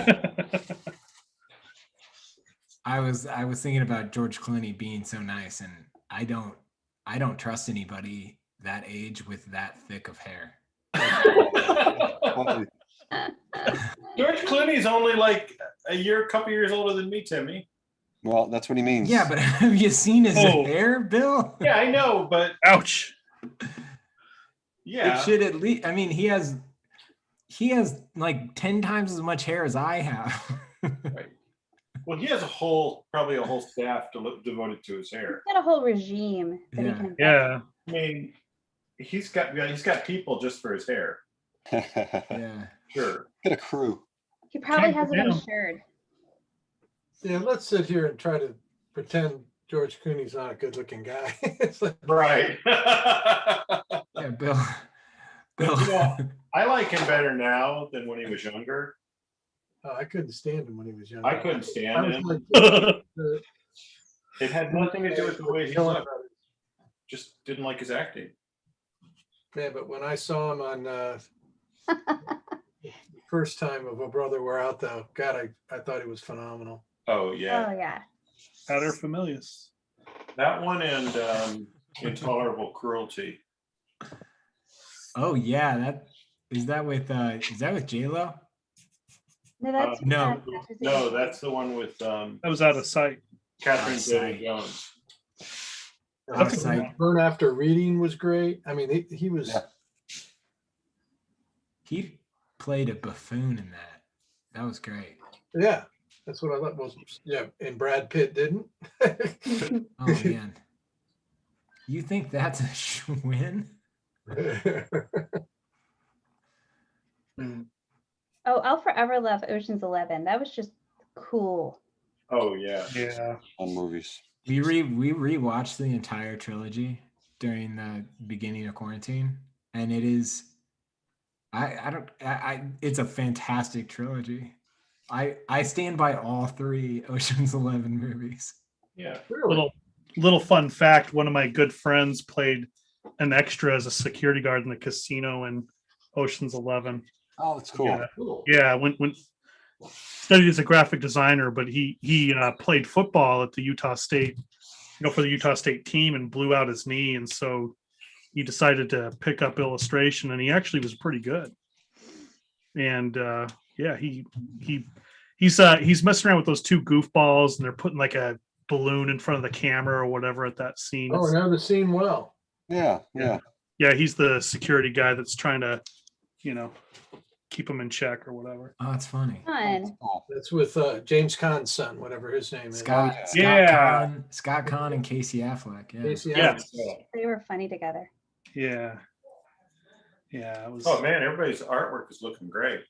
I was thinking about George Clooney being so nice, and I don't trust anybody that age with that thick of hair. Well, George Clooney's only like a couple years older than me, Timmy. well, that's what he means. Yeah, but have you seen his Oh. hair, Bill? Yeah, I know, but Ouch. Yeah. It should at least. I mean, he has like 10 times as much hair as I have. Right. Well, he has probably a whole staff devoted to his hair. He's got a whole regime that he Yeah. can invest Yeah. I mean, he's got people just for his hair. Yeah. Sure. Get a crew. He probably Can't has it down. insured. Yeah, let's sit here and try to pretend George Clooney's not a good-looking guy. It's like, Right. Yeah, Bill. Bill. You know, I like him better now than when he was younger. I couldn't stand him when he was young. I couldn't I stand was him. like, It had nothing to do with the way he Killing looked. Brothers. Just didn't like his acting. Yeah, but when I saw him on the first time of A Brother We're Out, though, God, I thought he was phenomenal. Oh yeah, Oh yeah. Pater familias. that one and Intolerable Cruelty. Oh yeah, that is that with J-Lo? No, that's no. No, that's the one with That was out of sight. Catherine Outside. Zeta-Jones. Outside. Burn After Reading was great. I mean, he was. Yeah. He played a buffoon in that. That was great. Yeah, that's what I thought was. Yeah, and Brad Pitt didn't. Oh man. You think that's a win? Oh, I'll forever love Ocean's 11. That was just cool. Oh yeah. Yeah. On movies. We rewatched the entire trilogy during the beginning of quarantine, and it is it's a fantastic trilogy. I stand by all three Ocean's 11 movies. Yeah. Really? Little fun fact, one of my good friends played an extra as a security guard in the casino in Ocean's 11. Oh, that's cool. Yeah. Cool. Yeah, when studied as a graphic designer, but he played football at the Utah State, for the Utah State team, and blew out his knee, and so he decided to pick up illustration, and he actually was pretty good. And yeah, he's messing around with those two goofballs, and they're putting like a balloon in front of the camera or whatever at that scene. Oh, I know the scene well. Yeah, yeah. Yeah, he's the security guy that's trying to, keep him in check or whatever. Oh, it's funny. Fun. Cool. That's with James Caan's son, whatever his name is. Scott Yeah. Scott Conn and Casey Affleck. Yeah. Casey Yeah. Affleck. They were funny together. Yeah. Yeah, it was. Oh man, everybody's artwork is looking great.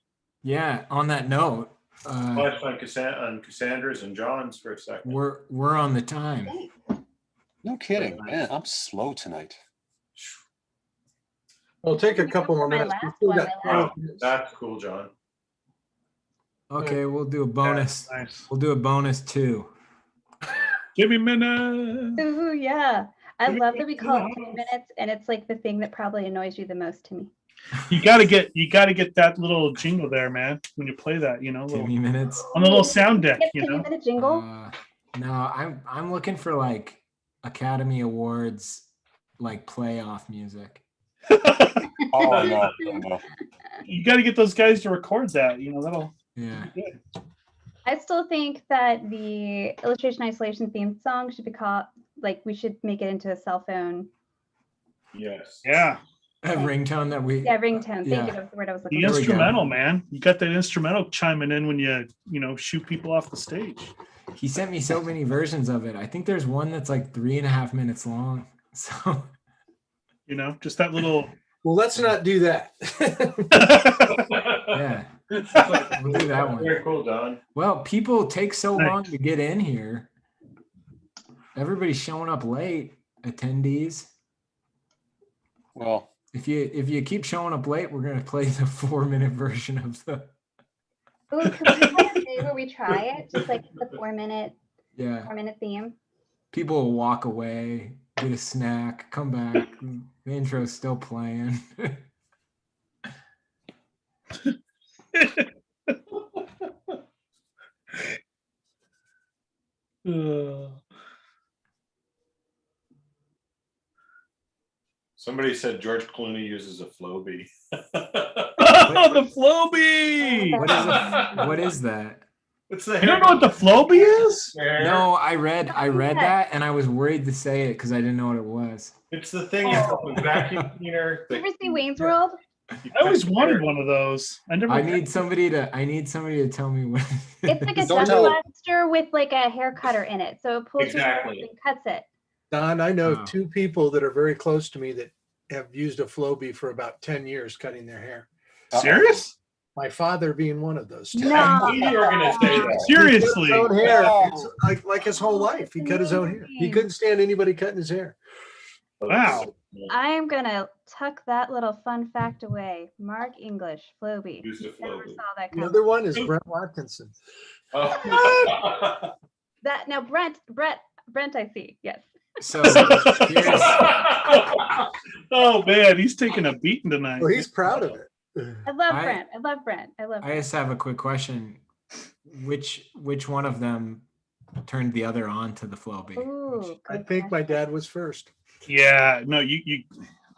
Yeah. On that note, Flash on Cassandra's and John's for a second. we're on the time. No kidding, man. I'm slow tonight. Well, take a couple more My minutes. last We still one, got my 12 Wow, minutes. that's cool, John. Okay, we'll do a bonus. Yeah, nice. We'll do a bonus too. Give me a minute. Ooh, yeah. I Give me love that we call it minutes. 2 minutes, and it's like the thing that probably annoys you the most to me. You gotta get that little jingle there, man. When you play that, 20 minutes. on the little sound deck, Get 2-minute jingle. No, I'm looking for like Academy Awards like playoff music. Oh, no, no. You got to get those guys to record that. That'll Yeah. be good. I still think that the illustration isolation theme song should be called, like, we should make it into a cell phone. Yes. Yeah, A ringtone that we Yeah, ringtone. Thank yeah. you. That was the word I was the looking for. we go. instrumental, man. You got that instrumental chiming in when you shoot people off the stage. He sent me so many versions of it. I think there's one that's like 3.5 minutes long. So Just that little. Well, let's not do that. yeah, we'll do that one. Very cool, Don. Well, people take so Nice. long to get in here. Everybody's showing up late, attendees. Well, If you keep showing up late, we're gonna play the 4-minute version of the Ooh, can we have a day where we try it? Just like the 4-minute yeah. 4-minute theme. People will walk away, get a snack, come back. The intro's still playing. Somebody said George Clooney uses a Flowbee. Oh, the Flowbee. What is that? It's the You don't know what the Floby is? hair. No, I read Yeah. that and I was worried to say it because I didn't know what it was. It's the thing. It's like a vacuum cleaner. Did you that ever see Wayne's World? you I always cut your wanted hair. one of those. I never. I need somebody to tell me what. It's like a Don't dust tell 'em. buster with like a hair cutter in it. So it pulls your hair Exactly. and cuts it. Don, I know Wow. 2 people that are very close to me that have used a Flowbee for about 10 years cutting their hair. Serious? My father being one of those 2. No. I knew you were gonna say that. He cut Seriously? his own hair. Wow. It's like his whole life. He cut his own hair. He Amazing. couldn't stand anybody cutting his hair. Wow. I am gonna tuck that little fun fact away. Mark English, Floby. Use the Never Flowbee. saw that The coming. other one is Brent Watkinson. Oh. That now Brent, I see. Yes. So here's, Oh man, he's taking a beating tonight. Well, he's proud of it. I love I- Brent. I love Brent. I just have a quick question. Which one of them turned the other on to the Floby? Ooh, I good think my question. dad was first. Yeah, no, you.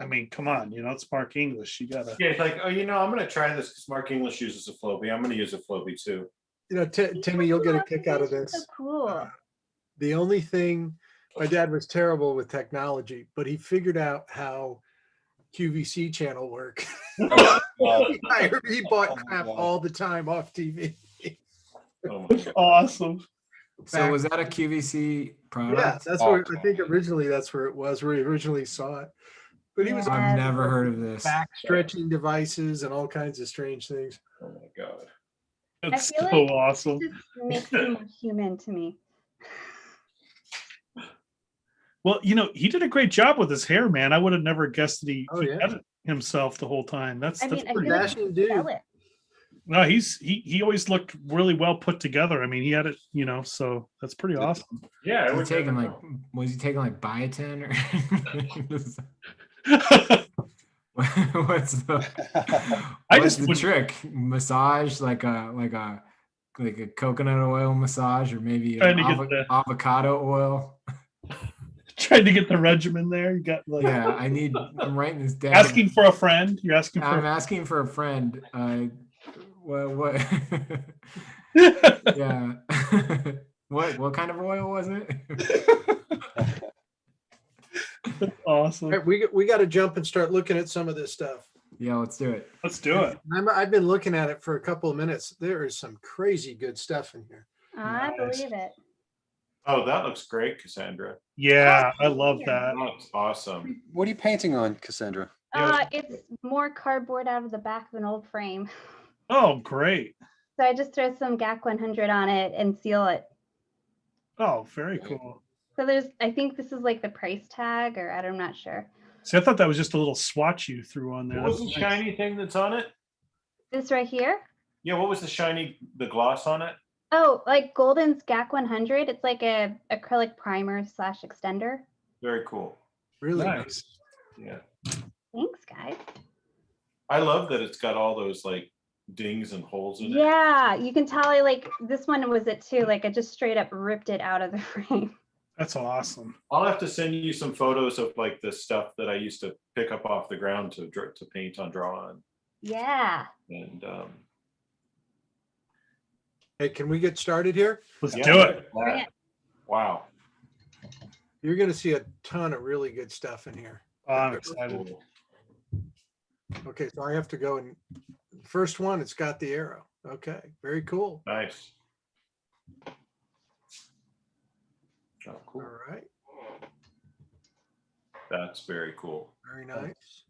I mean, come on, it's Mark English. You gotta. Yeah, it's like, oh, I'm gonna try this because Mark English uses a Flowbee. I'm gonna use a Flowbee too. You know, Timmy, you'll get a kick out of That's this. So cool. The only thing, my dad was terrible with technology, but he figured out how QVC channel work. He bought crap all the time off TV. Oh my God. Awesome. So was that a QVC product? Yeah, that's where I think originally that's where it was, where he originally saw it. But he was Yeah. I've never heard of this. back stretching devices and all kinds of strange things. Oh my God. That's feel so like awesome. This makes him more human to me. Well, he did a great job with his hair, man. I would have never guessed that he, Oh, he yeah. cut it himself the whole time. That's I mean, I pretty. feel like Dashing he could sell dude. it. No, he always looked really well put together. I mean, he had it, so that's pretty awesome. Yeah, I Was would he taking never like know. biotin or what's the I what's just the would- trick? Massage like a coconut oil massage or maybe Trying to get the- avocado oil. Trying to get the regimen there. You got like Yeah, I'm writing this down. asking for a friend. You're asking I'm for. asking for a friend. What? Yeah. What kind of oil was it? Awesome. All right, we got to jump and start looking at some of this stuff. Yeah, let's do it. Let's do it. I've been looking at it for a couple of minutes. There is some crazy good stuff in here. I Nice. believe it. Oh, that looks great, Cassandra. Yeah, I love Yeah. that. That looks awesome. What are you painting on, Cassandra? It's more cardboard out of the back of an old frame. Oh, great. So I just throw some GAC 100 on it and seal it. Oh, very cool. So I think this is like the price tag, or I'm not sure. See, I thought that was just a little swatch you threw on there. What was the That's nice. shiny thing that's on it? This right here. Yeah, what was the gloss on it? Oh, like Golden's GAC 100. It's like a acrylic primer / extender. Very cool. Really Nice. Yeah. Thanks, guys. I love that it's got all those like dings and holes in it. Yeah, you can tell this one was it too. Like I just straight up ripped it out of the frame. That's awesome. I'll have to send you some photos of like the stuff that I used to pick up off the ground to paint on, draw on. Yeah. And Hey, can we get started here? Let's yeah, do it. Bring it. Wow. You're going to see a ton of really good stuff in here. Oh, I'm excited. Cool. Okay, so I have to go and first one, it's got the arrow. Okay, very cool. Nice. Oh, All cool. right, That's very cool. very nice.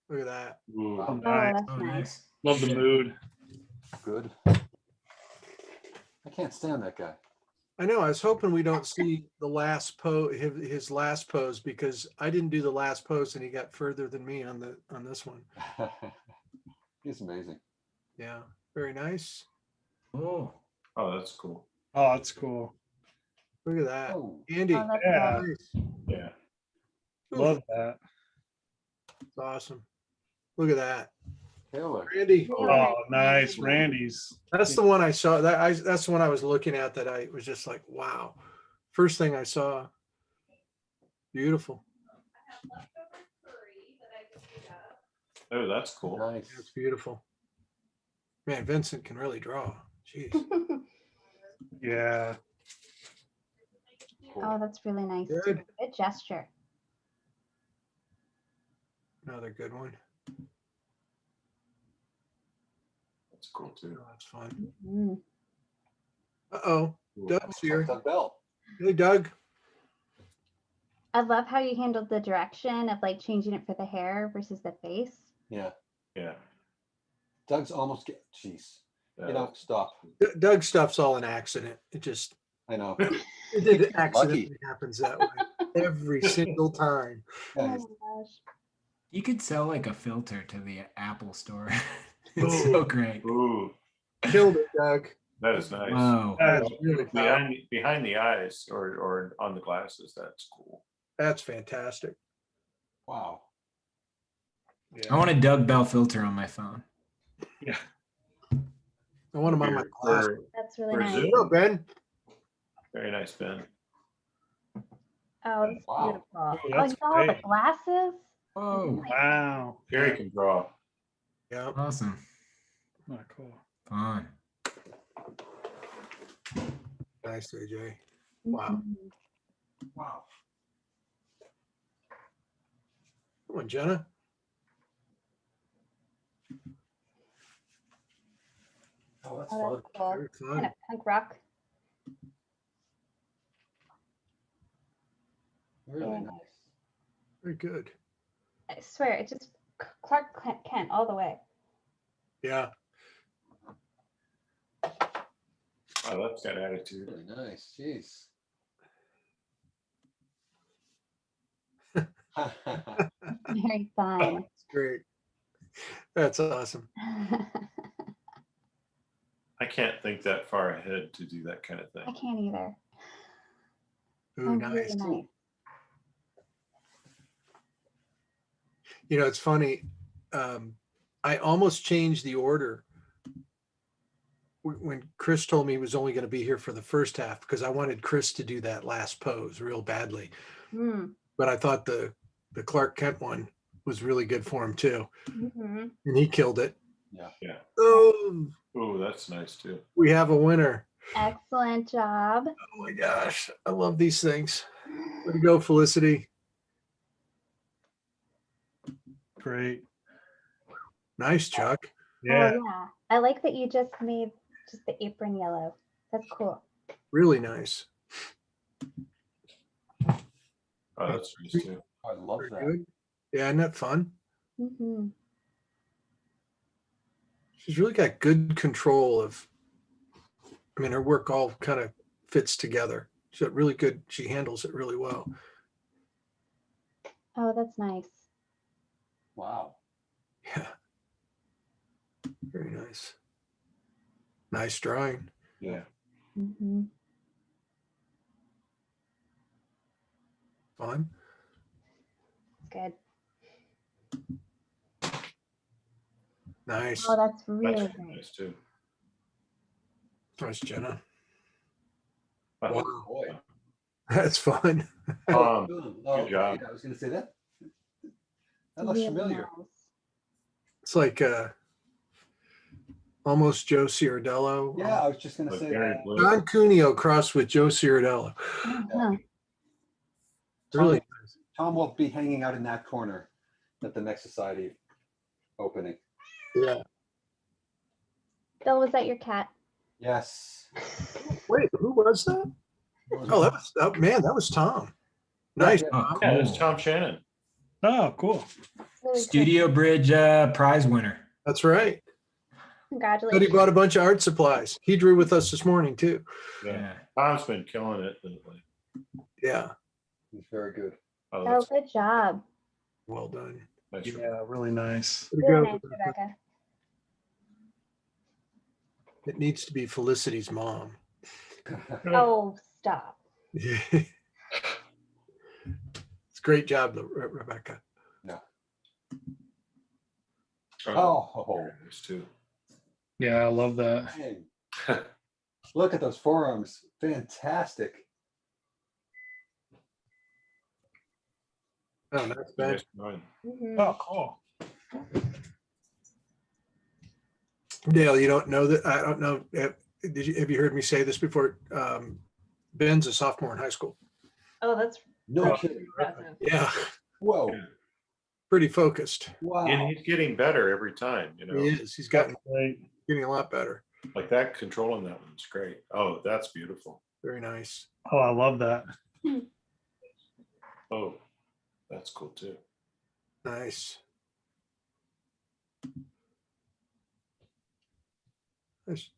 Look at that. Ooh. Oh, Oh, nice. that's Oh, nice. nice. Love the mood. Good. I can't stand that guy. I know, I was hoping we don't see the last pose, his last pose, because I didn't do the last pose and he got further than me on this one. He's amazing. Yeah, very nice. Oh, Oh, that's cool. Oh, that's cool. Look at that. Oh, Andy, Oh, that's Yeah. awesome. nice. Yeah. Love that. That's awesome. Look at that. killer. Randy, Oh, nice. Randy's. that's the one I saw. That's the one I was looking at that I was just like, wow. First thing I saw. Beautiful. Oh, that's cool. Nice. It's beautiful. Man, Vincent can really draw. Jeez. Yeah. Oh, that's really nice. too. Good. Good gesture. Another good one. That's cool too. Oh, that's fun. Mm. Uh-oh. Ooh, Doug's here. Doug Bell. Hey, Doug. I love how you handled the direction of like changing it for the hair versus the face. Yeah. Yeah. Doug's almost get. Jeez. You know, stop. Doug stuff's all an accident. It just, I know. it accidentally happens that way every single time. Oh Yeah, my he's- gosh. You could sell like a filter to the Apple store. It's so great. Ooh, Killed it, Doug. that is nice. Wow. That's really powerful. Behind the eyes or on the glasses, that's cool. That's fantastic. wow. I want a Doug Bell filter on my phone. Yeah. I want him on my glass. That's really For nice. Zoom. Hello, Ben. Very nice, Ben. Oh, that's Wow. beautiful. Oh, that's you got all the great. glasses? Oh, Wow. Gary can draw. Yeah. awesome. Oh, cool. Fun. Nice, AJ. Wow. Mhm. Wow. Come on, Jenna. Oh, that's Oh, fun. that's cool. Very Kind fun. of punk rock. Really Very nice. nice. Very good. I swear, it just Clark Kent all the way. Yeah. Oh, that's got attitude. Really nice. Jeez. Very fun. That's great. That's awesome. I can't think that far ahead to do that kind of I thing. can't either. Ooh, Oh, nice. really nice. You know, it's funny. I almost changed the order when Chris told me he was only going to be here for the first half because I wanted Chris to do that last pose real badly. Mm. But I thought the Clark Kent one was really good for him too, Hmm. and he killed it. Yeah. Yeah. Oh, Ooh, that's nice too. we have a winner. Excellent job. Oh my gosh, I love these things. Way to go, Felicity. Great. Nice, Chuck. Yeah. Oh, yeah. I like that you just made just the apron yellow. That's cool. Really nice. Oh, that's nice too. I love Very that. good. Yeah, isn't that fun? Hmm. She's really got good control of, I mean, her work all kind of fits together. She's got really good, she handles it really well. Oh, that's nice. Wow. Yeah. Very nice. Nice drawing. Yeah. Hmm. Fun. Good. Nice. Oh, that's That's really very great. nice too. Nice, Jenna. Wow. Wow. Boy. That's fun. Um, Oh, job. yeah, I was going to say that. That looks Really familiar. nice. It's like almost Joe Ciardello. Yeah, I was just going to like say Gary that. Blue. Don Cuneo crossed with Joe Ciardello. Uh-huh. Really nice. Tom will be hanging out in that corner at the next society opening. Yeah. Bill, was that your cat? Yes. Wait, who was that? Oh, that was, oh, man, that was Tom. Nice. Yeah, Oh, Yeah, it's cool. Tom Shannon. Oh, cool. Really cool. Studio Bridge prize winner. That's right. But he Congratulations. brought a bunch of art supplies. He drew with us this morning too. Yeah. Yeah. Tom's been killing it lately. Yeah. he's very good. Oh, Oh, that's good job. Well done. nice. Yeah, really nice. Way to Really go, nice, Rebecca. It needs to be Felicity's mom. Oh, stop. It's a great job, Rebecca. Oh, Very nice too. Yeah, I love that. dang. Look at those forearms. Fantastic. Oh, that's bad. Nice drawing. Mhm. Oh, cool. Dale, you don't know that? I don't know. Have you heard me say this before? Ben's a sophomore in high school. Oh, that's No really kidding. impressive. Yeah, Whoa. pretty focused. Wow. And he's getting better every time, you know, He is. He's Right. getting a lot better. like that controlling that one's great. Oh, that's beautiful. Very nice. Oh, I love that. Oh, that's cool too. Nice. Nice.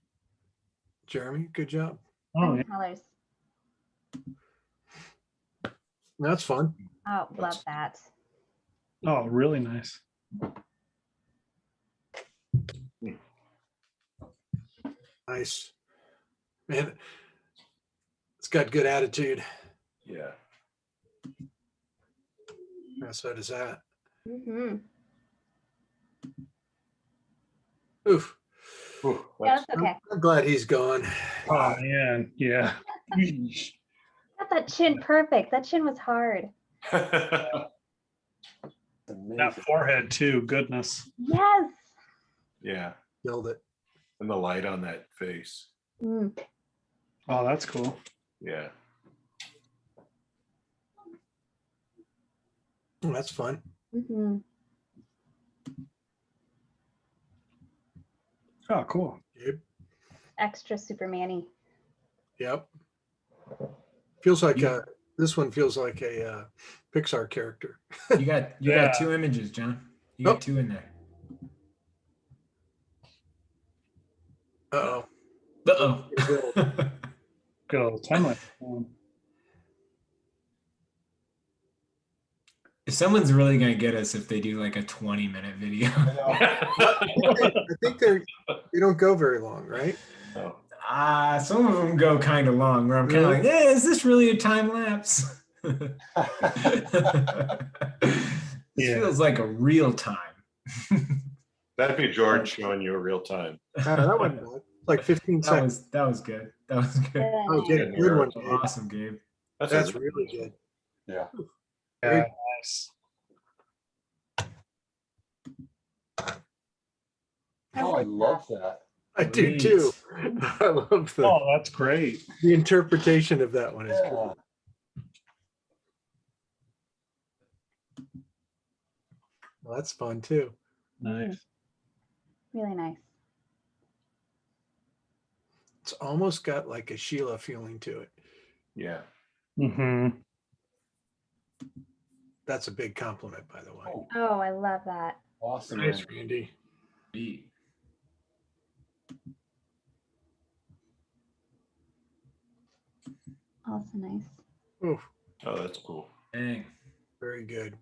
Jeremy, good job. Oh, yeah. Colors. That's fun. Oh, love That's- that. Oh, really nice. Nice. Man, it's got good attitude. Yeah. Yeah, so does that. Hmm. Oof. Whew, Yeah, that's- that's okay. I'm glad he's gone. Oh man, yeah. Got that chin perfect. That chin was hard. Amazing. That forehead too. Goodness. Yes. yeah. Killed it. And the light on that face. Mm. Oh, that's cool. Yeah. Oh, that's fun. Hmm. Oh, cool. Gabe. Extra Superman-y. Yep. Feels like You- this one feels like a Pixar character. You got Yeah. two images, John. You Oh. got two in there. Uh-oh. Uh-oh. Good old timeline. Someone's really gonna get us if they do like a 20-minute video. I think they don't go very long, right? Oh. Some of them go kind of long where I'm kind of Really? like, is this really a time lapse? This Yeah. feels like a real time. That'd be George showing you a real time. That wasn't bad. Like 15 That seconds. was good. That was good. Oh, Good. good one, Gabe. Awesome, Gabe. That's really good. Yeah. Yeah, nice. Oh, I love that. I do Great. too. I love Oh, that's great. the interpretation of that one is Yeah. cool. Well, that's fun too. Nice. Really nice. It's almost got like a Sheila feeling to it. Yeah. Mm-hmm. That's a big compliment, by the way. Oh, Oh, I love that. awesome. Nice, man. Randy. Sweet. Also nice. Oof, Oh, that's cool. Dang. very good.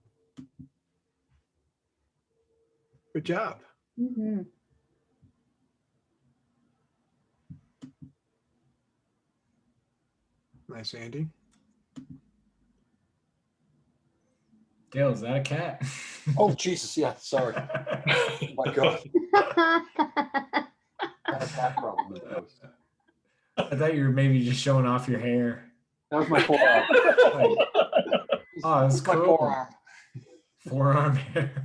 Good job. Hmm. Nice, Andy. Dale, is that a cat? Oh, Jesus. Yeah. Sorry. Oh, my God. I had a cat problem in the house. I thought you were maybe just showing off your hair. That was my forearm. Like, oh, that's My cool. forearm. Forearm hair.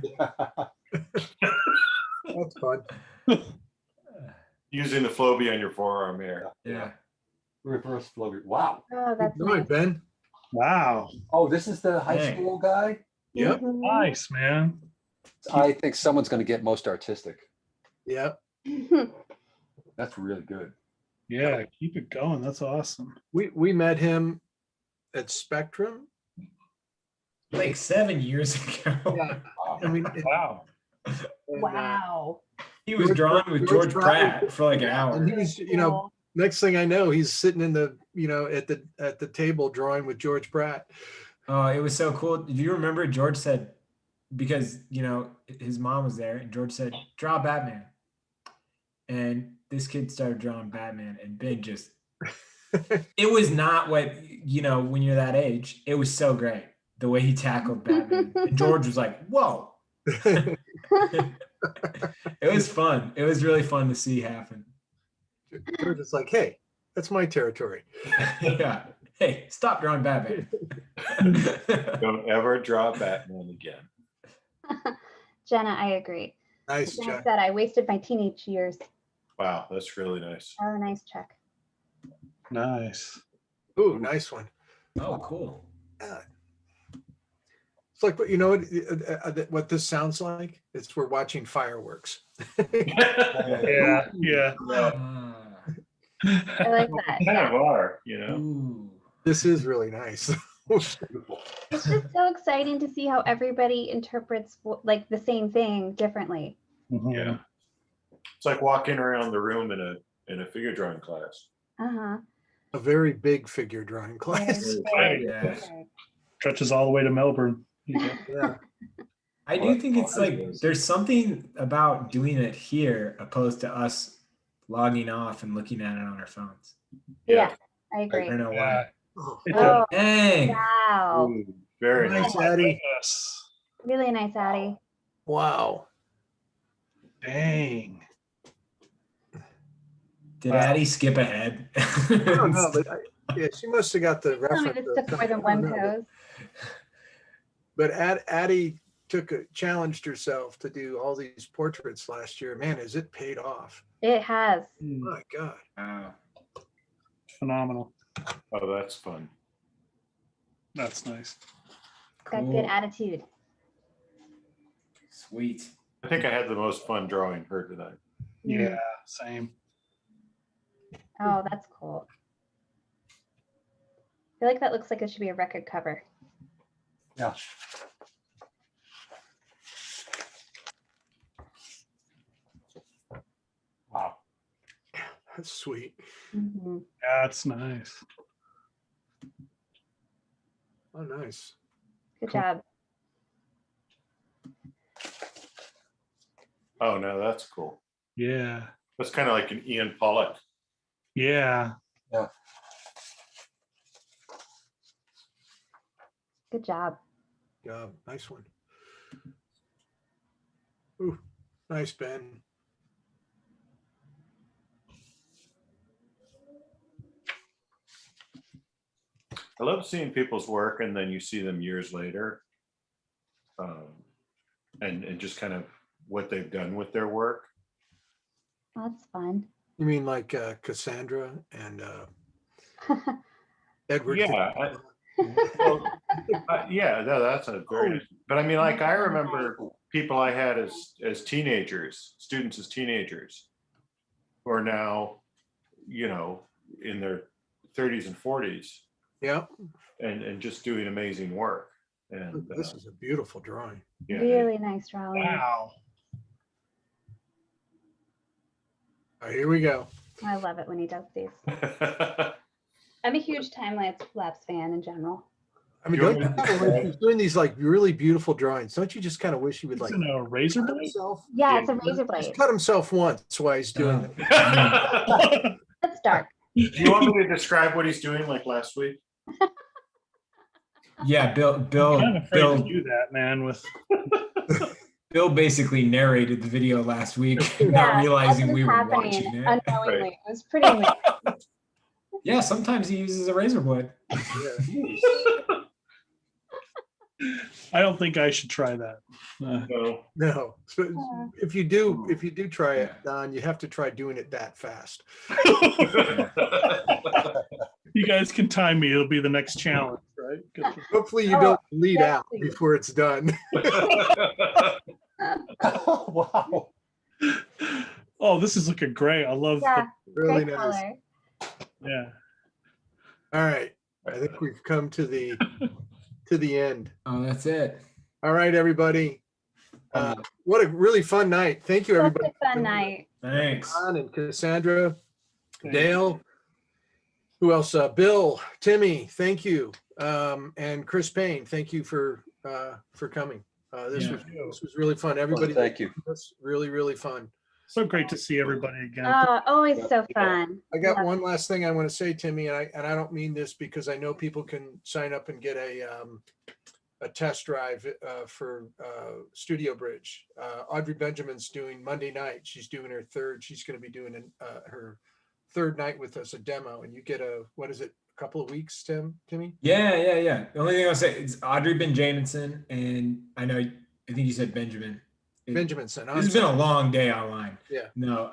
That's fun. Using the Flowbee on your forearm here. Yeah. Reverse flow. Wow. Oh, that's Good going, nice. Ben. Wow. Oh, this is the high Dang. school guy? Yep. Mhm. Nice, man. I think someone's going to get most artistic. Yep. That's really good. Yeah, keep it going. That's awesome. We met him at Spectrum. Like 7 years ago. Yeah. Wow. I mean, Wow. and, Wow. He was George- drawing with George George Pratt. Pratt for like an and hour. he was, next thing I know, he's sitting in the, at the table drawing with George Pratt. Oh, it was so cool. Do you remember George said, because, his mom was there and George said, draw Batman. And this kid started drawing Batman and Ben just, it was not what, when you're that age, it was so great. The way he tackled Batman. And George was like, whoa. It was fun. It was really fun to see happen. George is like, hey, that's my territory. Yeah. Hey, stop drawing Batman. Don't ever draw Batman again. Jenna, I agree. Nice, Jenna Jack. said I wasted my teenage years. Wow, that's really nice. Oh, nice check. Nice. Ooh, nice one. Oh, cool. It's like, what you know what this sounds like? It's we're watching fireworks. Yeah, yeah. Ah, I like that. Kind of are, you know. ooh. This is really nice. Beautiful. It's just so exciting to see how everybody interprets like the same thing differently. Mhm. Yeah. It's like walking around the room in a figure drawing class. Uh-huh. A very big figure drawing class. Very Yes. big. Stretches all the way to Melbourne. Yeah. Yeah. I Well, do think it's that's like awesome. there's something about doing it here opposed to us logging off and looking at it on our phones. Yeah, I I agree. don't know Yeah. why. Oh, It Oh, Dang. wow. Ooh, very nice. nice, Addie. Goodness. Really nice, Addie. Wow. Dang. Did Wow. Addie skip ahead? I don't know, but yeah, she must have got the Tell me reference. this took more than one pose. But Addie challenged herself to do all these portraits last year. Man, has it paid off? It has. My God. Wow. Phenomenal. Oh, that's fun. That's nice. Got Cool. good attitude. Sweet. I think I had the most fun drawing her tonight. Yeah, same. Oh, that's cool. I feel like that looks like it should be a record cover. Yeah. Wow. That's sweet. Mhm. That's nice. Oh, nice. Good Cool. job. Oh no, that's cool. Yeah. That's kind of like an Ian Pollock. Yeah. Good job. Yeah, nice one. Ooh, nice, Ben. I love seeing people's work and then you see them years later. And just kind of what they've done with their work. Oh, that's fun. You mean like Cassandra and Edward? Yeah. Well, yeah, no, that's a very nice. But I mean, like I remember people I had as teenagers, students as teenagers, who are now, you know, in their 30s and 40s Yeah, and just doing amazing work. And this is a beautiful drawing. yeah, Really nice drawing. Wow. All right, here we go. I love it when he does these. I'm a huge time lapse fan in general. I mean, You don't you want me kind of wish he's doing these like really beautiful drawings? Don't you just kind of wish he would like Isn't it a razor cut blade? himself? Yeah, it's a razor Just blade. cut himself once while he's doing it. That's dark. Do you want me to describe what he's doing like last week? Yeah, Bill I'm afraid to do that, man. With Bill basically narrated the video last week, Yeah, not realizing as it we was were happening watching it. unknowingly. Right. It was pretty amazing. Yeah, sometimes he uses a razor blade. I don't think I should try that. No. No, so Yeah. if you do try it, Don, you have to try doing it that fast. You guys can time me. It'll be the next challenge, right? Hopefully you Oh, don't bleed yes, out please. before it's done. Wow. Oh, this is looking great. I love Yeah, Really great nice. color. yeah. All right, I think we've come to the end. Oh, that's it. All right, everybody. What a really fun night. Thank you, Such everybody. a fun night. Thanks. Don and Cassandra, Dale, who else? Bill, Timmy, thank you. And Chris Payne, thank you for coming. This Yeah. was really fun. Everybody, Thank you. was really, really fun. So great to see everybody again. Always so fun. I got Love one last thing I want to say, Timmy, and I don't mean this because I know people can sign up and get a test drive for Studio Bridge. Audrey Benjamin's doing Monday night. She's doing her third. She's going to be doing her third night with us, a demo, and you get a couple of weeks, Timmy? Yeah. The only thing I'll say is Audrey Ben Jamison, and I think you said Benjamin Benjaminson. This has been a long day online. Yeah. No,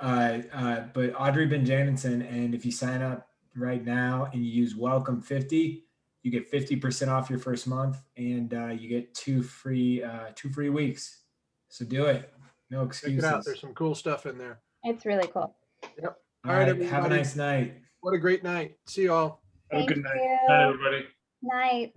but Audrey Benjaminson, and if you sign up right now and you use welcome 50, you get 50% off your first month, and you get two free weeks. So do it. No Check excuses. it out. There's some cool stuff in there. It's really cool. Yep. All All right, right. Have a everybody. nice night. What a great night. See you all. Have a Thank good night. you. Night, everybody. Night.